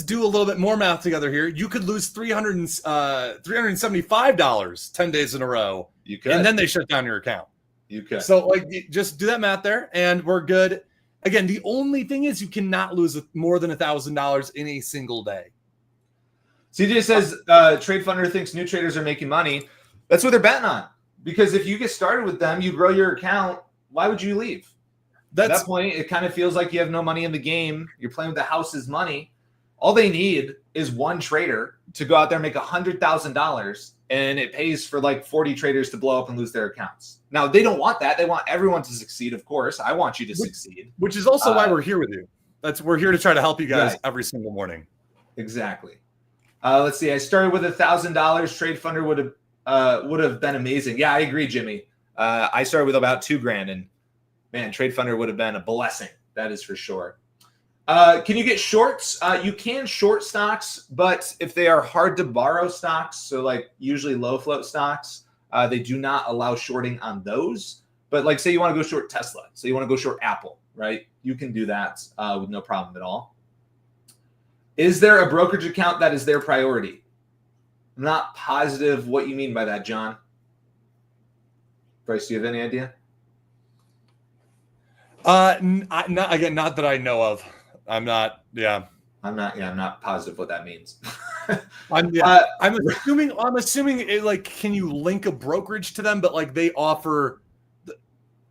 do a little bit more math together here. You could lose $375 10 days in a row. You could. And then they shut down your account. You could. So just do that math there and we're good. Again, the only thing is you cannot lose more than $1,000 in a single day. CJ says TradeFunder thinks new traders are making money. That's what they're betting on. Because if you get started with them, you grow your account, why would you leave? At that point, it kind of feels like you have no money in the game. You're playing with the house's money. All they need is one trader to go out there and make $100,000, and it pays for like 40 traders to blow up and lose their accounts. Now, they don't want that. They want everyone to succeed, of course. I want you to succeed. Which is also why we're here with you. We're here to try to help you guys every single morning. Exactly. Let's see. I started with $1,000. TradeFunder would have been amazing. Yeah, I agree, Jimmy. I started with about $2,000, and man, TradeFunder would have been a blessing. That is for sure. Can you get shorts? You can short stocks, but if they are hard to borrow stocks, so like usually low float stocks, they do not allow shorting on those. But like, say you want to go short Tesla, so you want to go short Apple, right? You can do that with no problem at all. Is there a brokerage account that is their priority? I'm not positive what you mean by that, John. Bryce, do you have any idea? Not that I know of. I'm not positive what that means. I'm assuming it, like, can you link a brokerage to them? But like they offer,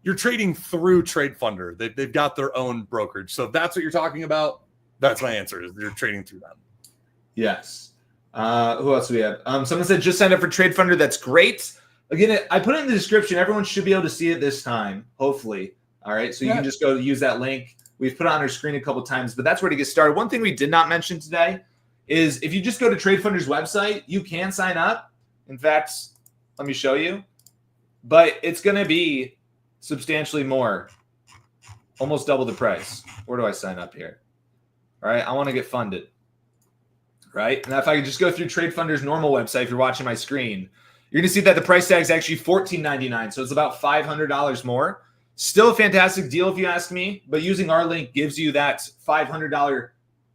you're trading through TradeFunder. They've got their own brokerage. So if that's what you're talking about, that's my answer. Is you're trading through them. Yes. Who else do we have? Someone said just signed up for TradeFunder. That's great. Again, I put it in the description. Everyone should be able to see it this time, hopefully. All right. So you can just go use that link. We've put it on our screen a couple times, but that's where to get started. One thing we did not mention today is if you just go to TradeFunder's website, you can sign up. In fact, let me show you. But it's going to be substantially more, almost double the price. Where do I sign up here? All right. I want to get funded. Right. And if I could just go through TradeFunder's normal website, if you're watching my screen, you're going to see that the price tag is actually $14.99. So it's about $500 more. Still a fantastic deal if you ask me, but using our link gives you that $500,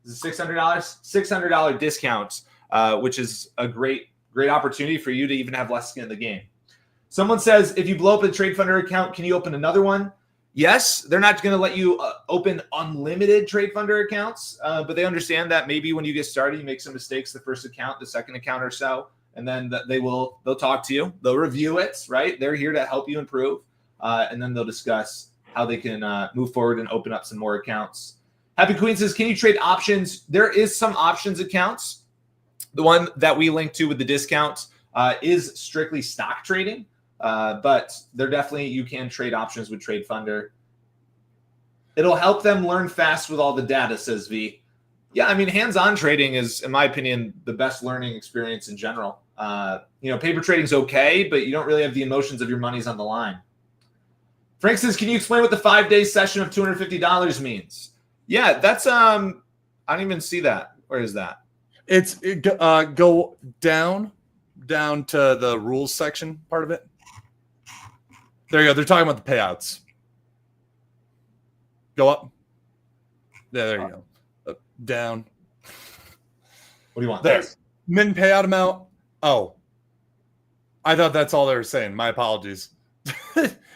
$600 discount, which is a great opportunity for you to even have less skin in the game. Someone says, if you blow up a TradeFunder account, can you open another one? Yes, they're not going to let you open unlimited TradeFunder accounts, but they understand that maybe when you get started, you make some mistakes the first account, the second account or so, and then they'll talk to you. They'll review it, right? They're here to help you improve. And then they'll discuss how they can move forward and open up some more accounts. Happy Queen says, can you trade options? There is some options accounts. The one that we linked to with the discount is strictly stock trading, but they're definitely, you can trade options with TradeFunder. It'll help them learn fast with all the data, says V. Yeah, I mean, hands-on trading is, in my opinion, the best learning experience in general. Paper trading's okay, but you don't really have the emotions of your money's on the line. Frank says, can you explain what the 5-day session of $250 means? Yeah, that's I don't even see that. Where is that? Go down to the rules section part of it. There you go. They're talking about the payouts. Go up. Yeah, there you go. Down. What do you want? There. Min payout amount. Oh. I thought that's all they were saying. My apologies.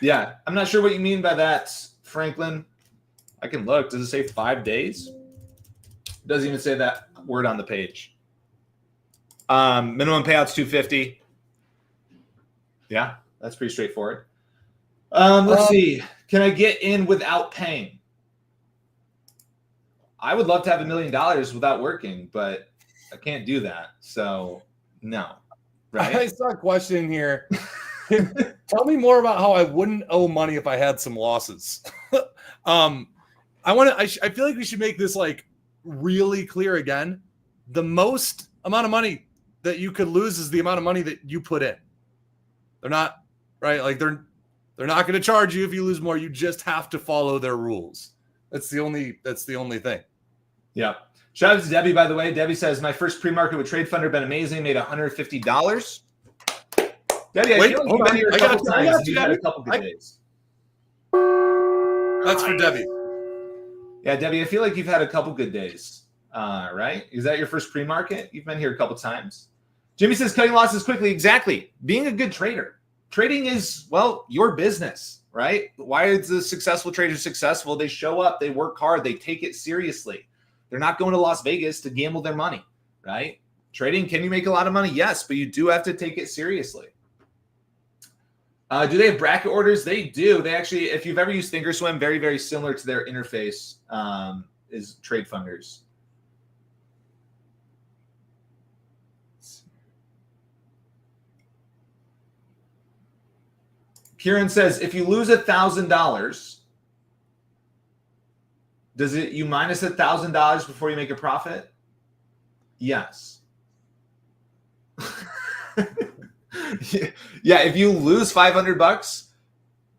Yeah, I'm not sure what you mean by that, Franklin. I can look. Does it say 5 days? It doesn't even say that word on the page. Minimum payout's $250. Yeah, that's pretty straightforward. Let's see. Can I get in without paying? I would love to have $1 million without working, but I can't do that. So no. Right? I saw a question here. Tell me more about how I wouldn't owe money if I had some losses. I feel like we should make this like really clear again. The most amount of money that you could lose is the amount of money that you put in. They're not right. Like they're not going to charge you if you lose more. You just have to follow their rules. That's the only thing. Yeah. Shout out to Debbie, by the way. Debbie says, my first pre-market with TradeFunder been amazing. Made $150. Debbie, I feel like you've been here a couple times. You've had a couple good days. That's for Debbie. Yeah, Debbie, I feel like you've had a couple good days. Right? Is that your first pre-market? You've been here a couple times. Jimmy says, cutting losses quickly. Exactly. Being a good trader. Trading is, well, your business, right? Why is the successful trader successful? They show up, they work hard, they take it seriously. They're not going to Las Vegas to gamble their money, right? Trading, can you make a lot of money? Yes, but you do have to take it seriously. Do they have bracket orders? They do. They actually, if you've ever used Thinkorswim, very, very similar to their interface is TradeFunder's. Kieran says, if you lose $1,000, does it you minus $1,000 before you make a profit? Yes. Yeah, if you lose $500,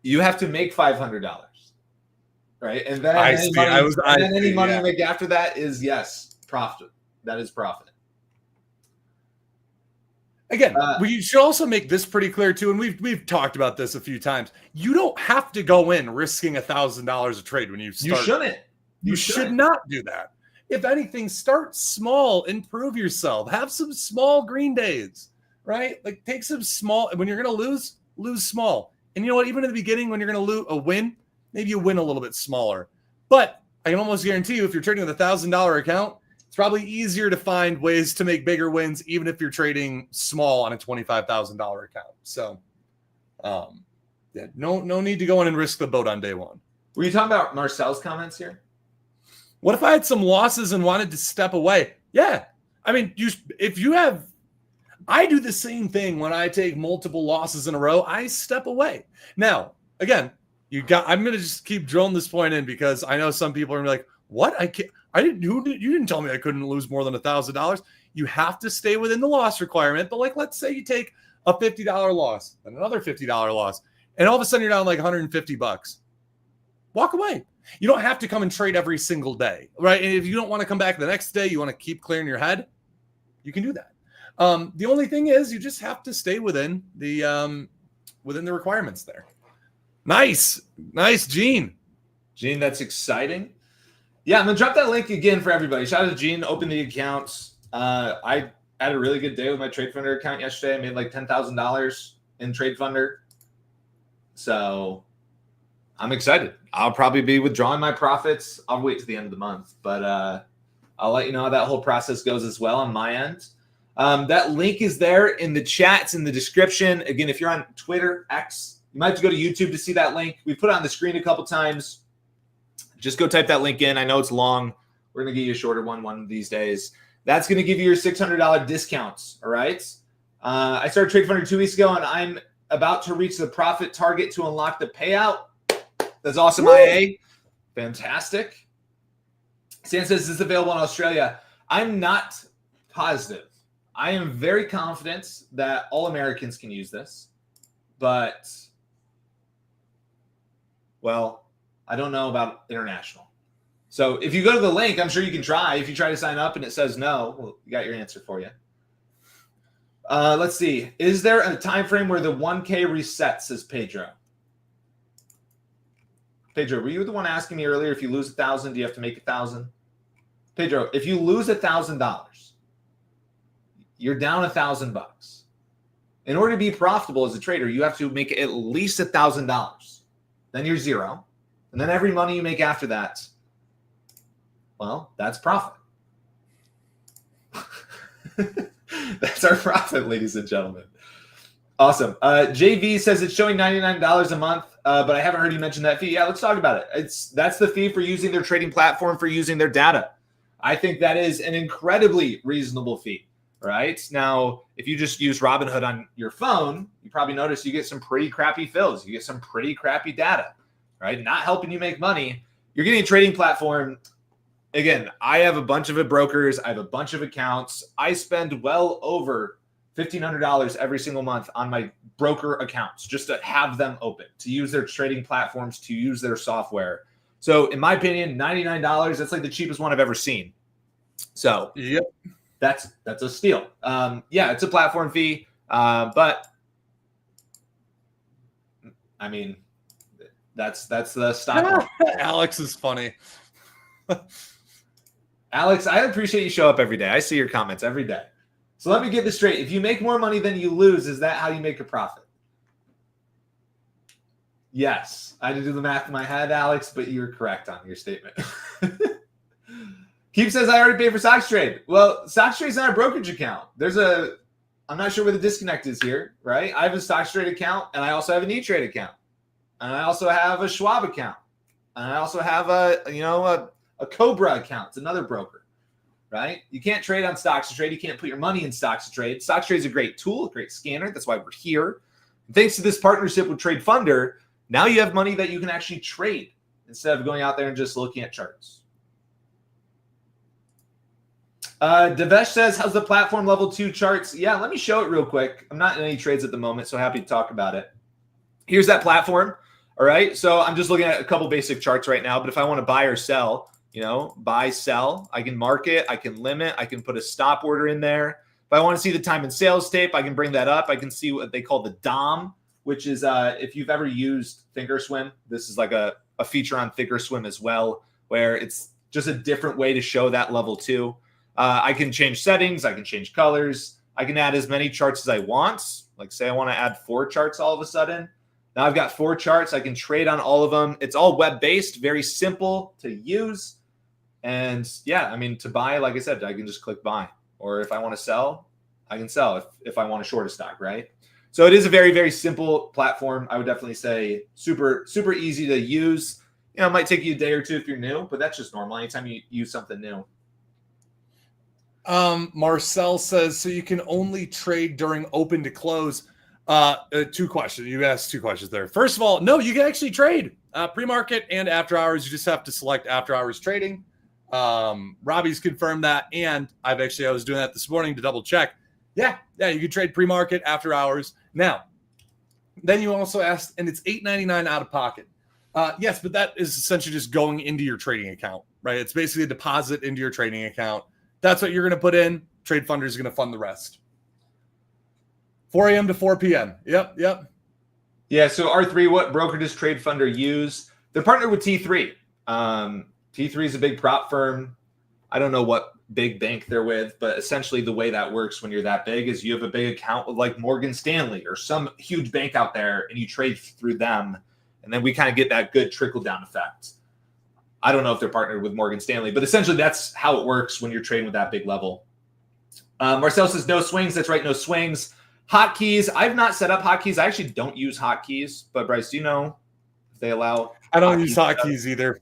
you have to make $500, right? And then I any see. money, I see, money yeah. you make after that is profit. That is profit. Again, we should also make this pretty clear too, and we've talked about this a few times. You don't have to go in risking $1,000 a trade when you start. You shouldn't. You should not do that. If anything, start small, improve yourself, have some small green days, right? Like take some small. When you're going to lose small. And you know what? Even in the beginning, when you're going to lose a win, maybe you win a little bit smaller. But I can almost guarantee you, if you're trading with $1,000 account, it's probably easier to find ways to make bigger wins, even if you're trading small on a $25,000 account. So, yeah, no need to go in and risk the boat on day one. Were you talking about Marcel's comments here? What if I had some losses and wanted to step away? Yeah, I mean, I do the same thing when I take multiple losses in a row. I step away. Now, again, I'm going to just keep drilling this point in because I know some people are gonna be like, "What? You didn't tell me I couldn't lose more than $1,000." You have to stay within the loss requirement. But like, let's say you take a $50 loss and another $50 loss, and all of a sudden you're down like $150. Walk away. You don't have to come and trade every single day, right? And if you don't want to come back the next day, you want to keep clearing your head, you can do that. The only thing is you just have to stay within the requirements there. Nice, Gene. Gene, that's exciting. Yeah, I'm gonna drop that link again for everybody. Shout out to Gene. Open the accounts. I had a really good day with my TradeFunder account yesterday. I made like $10,000 in TradeFunder. So I'm excited. I'll probably be withdrawing my profits. I'll wait to the end of the month, but I'll let you know how that whole process goes as well on my end. That link is there in the chats, in the description. Again, if you're on Twitter, X, you might have to go to YouTube to see that link. We put it on the screen a couple times. Just go type that link in. I know it's long. We're going to give you a shorter one of these days. That's going to give you your $600 discounts, all right? I started TradeFunder 2 weeks ago, and I'm about to reach the profit target to unlock the payout. That's awesome, Woo! IA. Fantastic. Stan says this is available in Australia. I'm not positive. I am very confident that all Americans can use this, but, well, I don't know about international. So if you go to the link, I'm sure you can try. If you try to sign up and it says no, well, you got your answer for you. Let's see. Is there a time frame where the 1K resets, says Pedro? Pedro, were you the one asking me earlier if you lose 1,000, do you have to make 1,000? Pedro, if you lose $1,000, you're down $1,000. In order to be profitable as a trader, you have to make at least $1,000. Then you're zero. And then every money you make after that, well, that's profit. That's our profit, ladies and gentlemen. Awesome. JV says it's showing $99 a month, but I haven't heard you mention that fee. Yeah, let's talk about it. That's the fee for using their trading platform, for using their data. I think that is an incredibly reasonable fee, right? Now, if you just use Robinhood on your phone, you probably notice you get some pretty crappy fills. You get some pretty crappy data, right? Not helping you make money. You're getting a trading platform. Again, I have a bunch of brokers. I have a bunch of accounts. I spend well over $1,500 every single month on my broker accounts just to have them open, to use their trading platforms, to use their software. So in my opinion, $99, that's like the cheapest one I've ever seen. So yep, that's a steal. Yeah, it's a platform fee, but I mean, that's the stock. Alex is funny. Alex, I appreciate you show up every day. I see your comments every day. So let me get this straight. If you make more money than you lose, is that how you make a profit? Yes. I had to do the math in my head, Alex, but you're correct on your statement. Keep says, I already paid for StockTrade. Well, StockTrade's not a brokerage account. I'm not sure where the disconnect is here, right? I have a StockTrade account, and I also have an E-Trade account. And I also have a Schwab account. And I also have a Cobra account. It's another broker, right? You can't trade on Stocks to Trade. You can't put your money in Stocks to Trade. Stocks to Trade is a great tool, a great scanner. That's why we're here. And thanks to this partnership with TradeFunder, now you have money that you can actually trade instead of going out there and just looking at charts. Devesh says, how's the platform level 2 charts? Yeah, let me show it real quick. I'm not in any trades at the moment, so happy to talk about it. Here's that platform. All right. So I'm just looking at a couple basic charts right now. But if I want to buy or sell, buy, sell, I can market, I can limit, I can put a stop order in there. If I want to see the time and sales tape, I can bring that up. I can see what they call the DOM, which is if you've ever used Thinkorswim, this is like a feature on Thinkorswim as well, where it's just a different way to show that level 2. I can change settings. I can change colors. I can add as many charts as I want. Like say I want to add 4 charts all of a sudden. Now I've got 4 charts. I can trade on all of them. It's all web-based, very simple to use. And yeah, I mean, to buy, like I said, I can just click buy. Or if I want to sell, I can sell if I want to short a stock, right? So it is a very, very simple platform. I would definitely say super, super easy to use. It might take you a day or 2 if you're new, but that's just normal anytime you use something new. Marcel says, so you can only trade during open to close. 2 questions. You asked 2 questions there. First of all, no, you can actually trade pre-market and after hours. You just have to select after hours trading. Robbie's confirmed that. And I was doing that this morning to double check. Yeah, you can trade pre-market after hours. Now, then you also asked, and it's $8.99 out of pocket. Yes, but that is essentially just going into your trading account, right? It's basically a deposit into your trading account. That's what you're going to put in. TradeFunder is going to fund the rest. 4 a.m. to 4 p.m. Yep. Yeah, so R3, what broker does TradeFunder use? They're partnered with T3. T3 is a big prop firm. I don't know what big bank they're with, but essentially the way that works when you're that big is you have a big account with like Morgan Stanley or some huge bank out there, and you trade through them. And then we kind of get that good trickle-down effect. I don't know if they're partnered with Morgan Stanley, but essentially that's how it works when you're trading with that big level. Marcel says no swings. That's right, no swings. Hotkeys. I've not set up hotkeys. I actually don't use hotkeys, but Bryce, do you know if they allow? I don't use hotkeys either.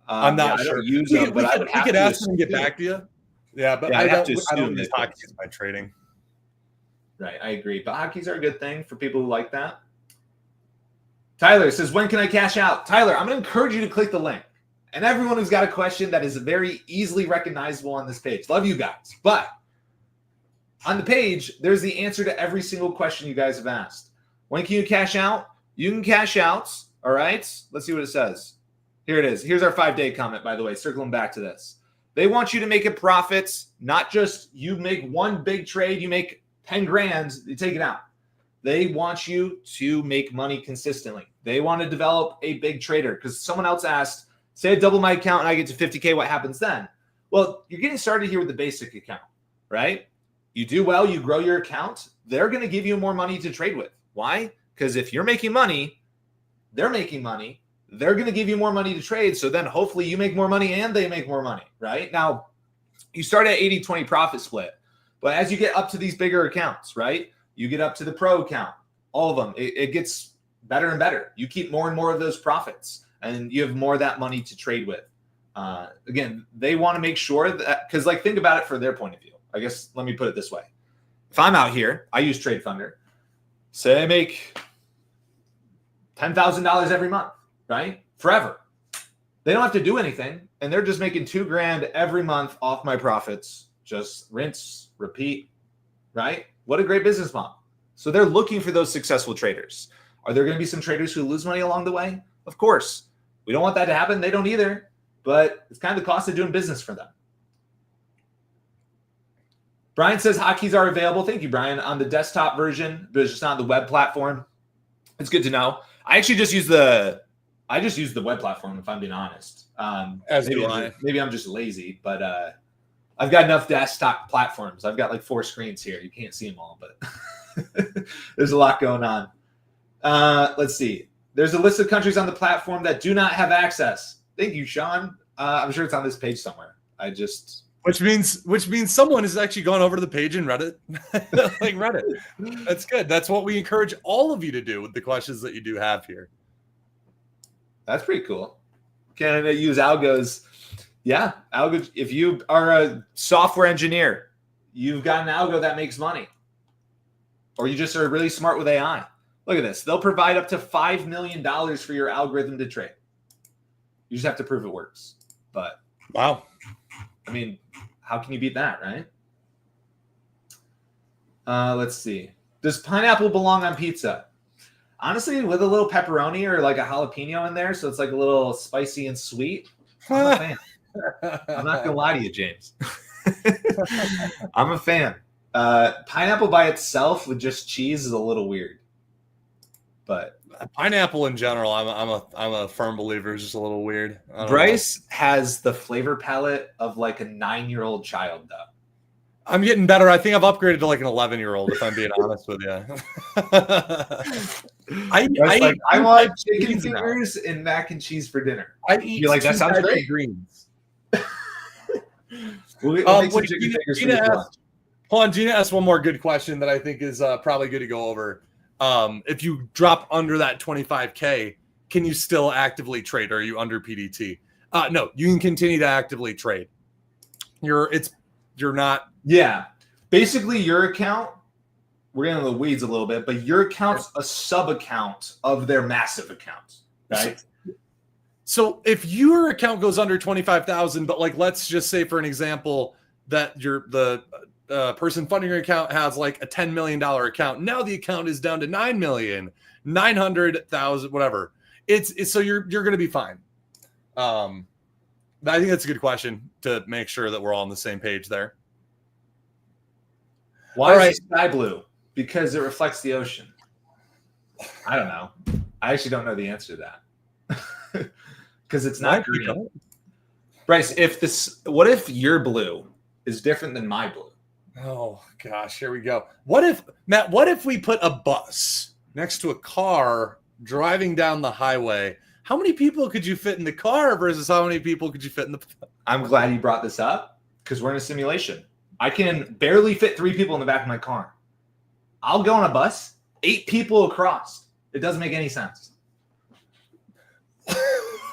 I'm not sure. I don't use them, but I would have to ask them and get back to you. Yeah, but I don't use hotkeys by trading. Right, I agree. But hotkeys are a good thing for people who like that. Tyler says, when can I cash out? Tyler, I'm going to encourage you to click the link. And everyone who's got a question that is very easily recognizable on this page. Love you guys. But on the page, there's the answer to every single question you guys have asked. When can you cash out? You can cash out. All right. Let's see what it says. Here it is. Here's our 5-day comment, by the way, circling back to this. They want you to make a profit, not just you make one big trade, you make 10 grand, you take it out. They want you to make money consistently. They want to develop a big trader because someone else asked, say I double my account and I get to 50K, what happens then? Well, you're getting started here with the basic account, right? You do well, you grow your account, they're going to give you more money to trade with. Why? Because if you're making money, they're making money, they're going to give you more money to trade. So then hopefully you make more money and they make more money, right? Now, you start at 80-20 profit split. But as you get up to these bigger accounts, right? You get up to the pro account, all of them, it gets better and better. You keep more and more of those profits and you have more of that money to trade with. Again, they want to make sure that, because like think about it for their point of view. I guess let me put it this way. If I'm out here, I use TradeFunder. Say I make $10,000 every month, right? Forever. They don't have to do anything. And they're just making $2,000 every month off my profits. Just rinse, repeat, right? What a great business model. So they're looking for those successful traders. Are there going to be some traders who lose money along the way? Of course. We don't want that to happen. They don't either. But it's kind of the cost of doing business for them. Brian says hotkeys are available. Thank you, Brian. On the desktop version, but it's just not on the web platform. It's good to know. I actually just use the web platform, if I'm being honest. Maybe I'm just lazy, but I've got enough desktop platforms. I've got like 4 screens here. You can't see them all, but there's a lot going on. Let's see. There's a list of countries on the platform that do not have access. Thank you, Sean. I'm sure it's on this page somewhere. Which means someone has actually gone over to the page and read it. Like read it. That's good. That's what we encourage all of you to do with the questions that you do have here. That's pretty cool. Can I use algos? Yeah, algo. If you are a software engineer, you've got an algo that makes money. Or you just are really smart with AI. Look at this. They'll provide up to $5 million for your algorithm to trade. You just have to prove it works. But wow. I mean, How can you beat that, right? Let's see. Does pineapple belong on pizza? Honestly, with a little pepperoni or like a jalapeno in there, so it's like a little spicy and sweet, I'm a fan. I'm not going to lie to you, James. I'm a fan. Pineapple by itself with just cheese is a little weird. But pineapple in general, I'm a firm believer. It's just a little weird. Bryce has the flavor palette of like a 9-year-old child, though. I'm getting better. I think I've upgraded to like an 11-year-old, if I'm being honest with you. I want chicken fingers and mac and cheese for dinner. I eat. You're like, that sounds great. Greens. we'll make some chicken fingers for lunch. Hold on, Gina asked one more good question that I think is probably good to go over. If you drop under that 25K, can you still actively trade? Or are you under PDT? No, you can continue to actively trade. You're not. Yeah. Basically, your account, we're getting into the weeds a little bit, but your account's a sub-account of their massive account, right? So if your account goes under 25,000, but like, let's just say for an example that the person funding your account has like a $10 million account. Now the account is down to 9,900,000, whatever. It's so you're going to be fine. I think that's a good question to make sure that we're all on the same page there. Why is it sky blue? Because it reflects the ocean. I don't know. I actually don't know the answer to that. Because it's not green. Bryce, what if your blue is different than my blue? Oh gosh, here we go. What if we put a bus next to a car driving down the highway? How many people could you fit in the car versus how many people could you fit in the... I'm glad you brought this up because we're in a simulation. I can barely fit 3 people in the back of my car. I'll go on a bus, 8 people across. It doesn't make any sense.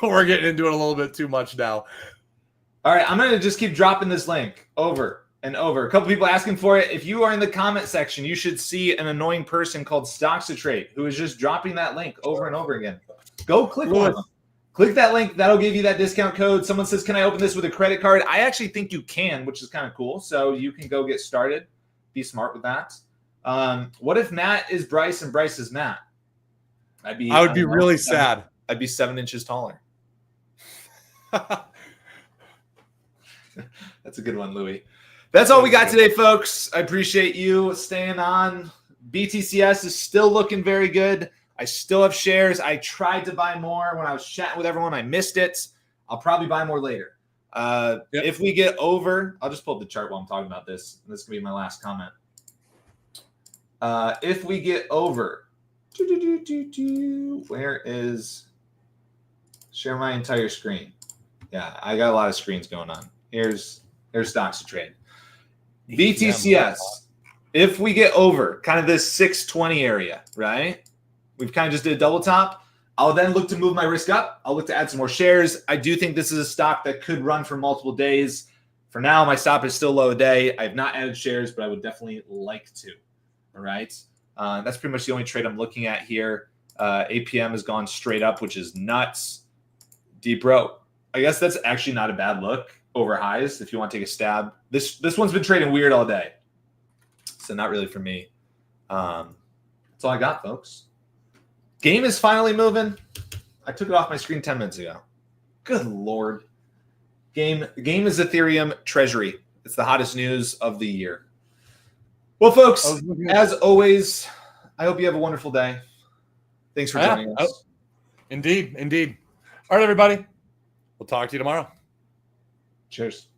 We're getting into it a little bit too much now. All right, I'm going to just keep dropping this link over and over. A couple people asking for it. If you are in the comment section, you should see an annoying person called Stocks to Trade who is just dropping that link over and over again. Go click one of them. Click that link. That'll give you that discount code. Someone says, can I open this with a credit card? I actually think you can, which is kind of cool. So you can go get started. Be smart with that. What if Matt is Bryce and Bryce is Matt? I would be really sad. I'd be 7 inches taller. That's a good one, Louie. That's all we got today, folks. I appreciate you staying on. BTCS is still looking very good. I still have shares. I tried to buy more when I was chatting with everyone. I missed it. I'll probably buy more later. If we get over, I'll just pull up the chart while I'm talking about this. This is going to be my last comment. If we get over, where is share my entire screen? Yeah, I got a lot of screens going on. Here's Stocks to Trade. BTCS, if we get over kind of this 620 area, right? We've kind of just did a double top. I'll then look to move my risk up. I'll look to add some more shares. I do think this is a stock that could run for multiple days. For now, my stop is still low a day. I have not added shares, but I would definitely like to. All right. That's pretty much the only trade I'm looking at here. APM has gone straight up, which is nuts. Deep row. I guess that's actually not a bad look over highs if you want to take a stab. This one's been trading weird all day. So not really for me. That's all I got, folks. Game is finally moving. I took it off my screen 10 minutes ago. Good Lord. Game is Ethereum Treasury. It's the hottest news of the year. Well, folks, as always, I hope you have a wonderful day. Thanks for joining us. Indeed. All right, everybody. We'll talk to you tomorrow. Cheers.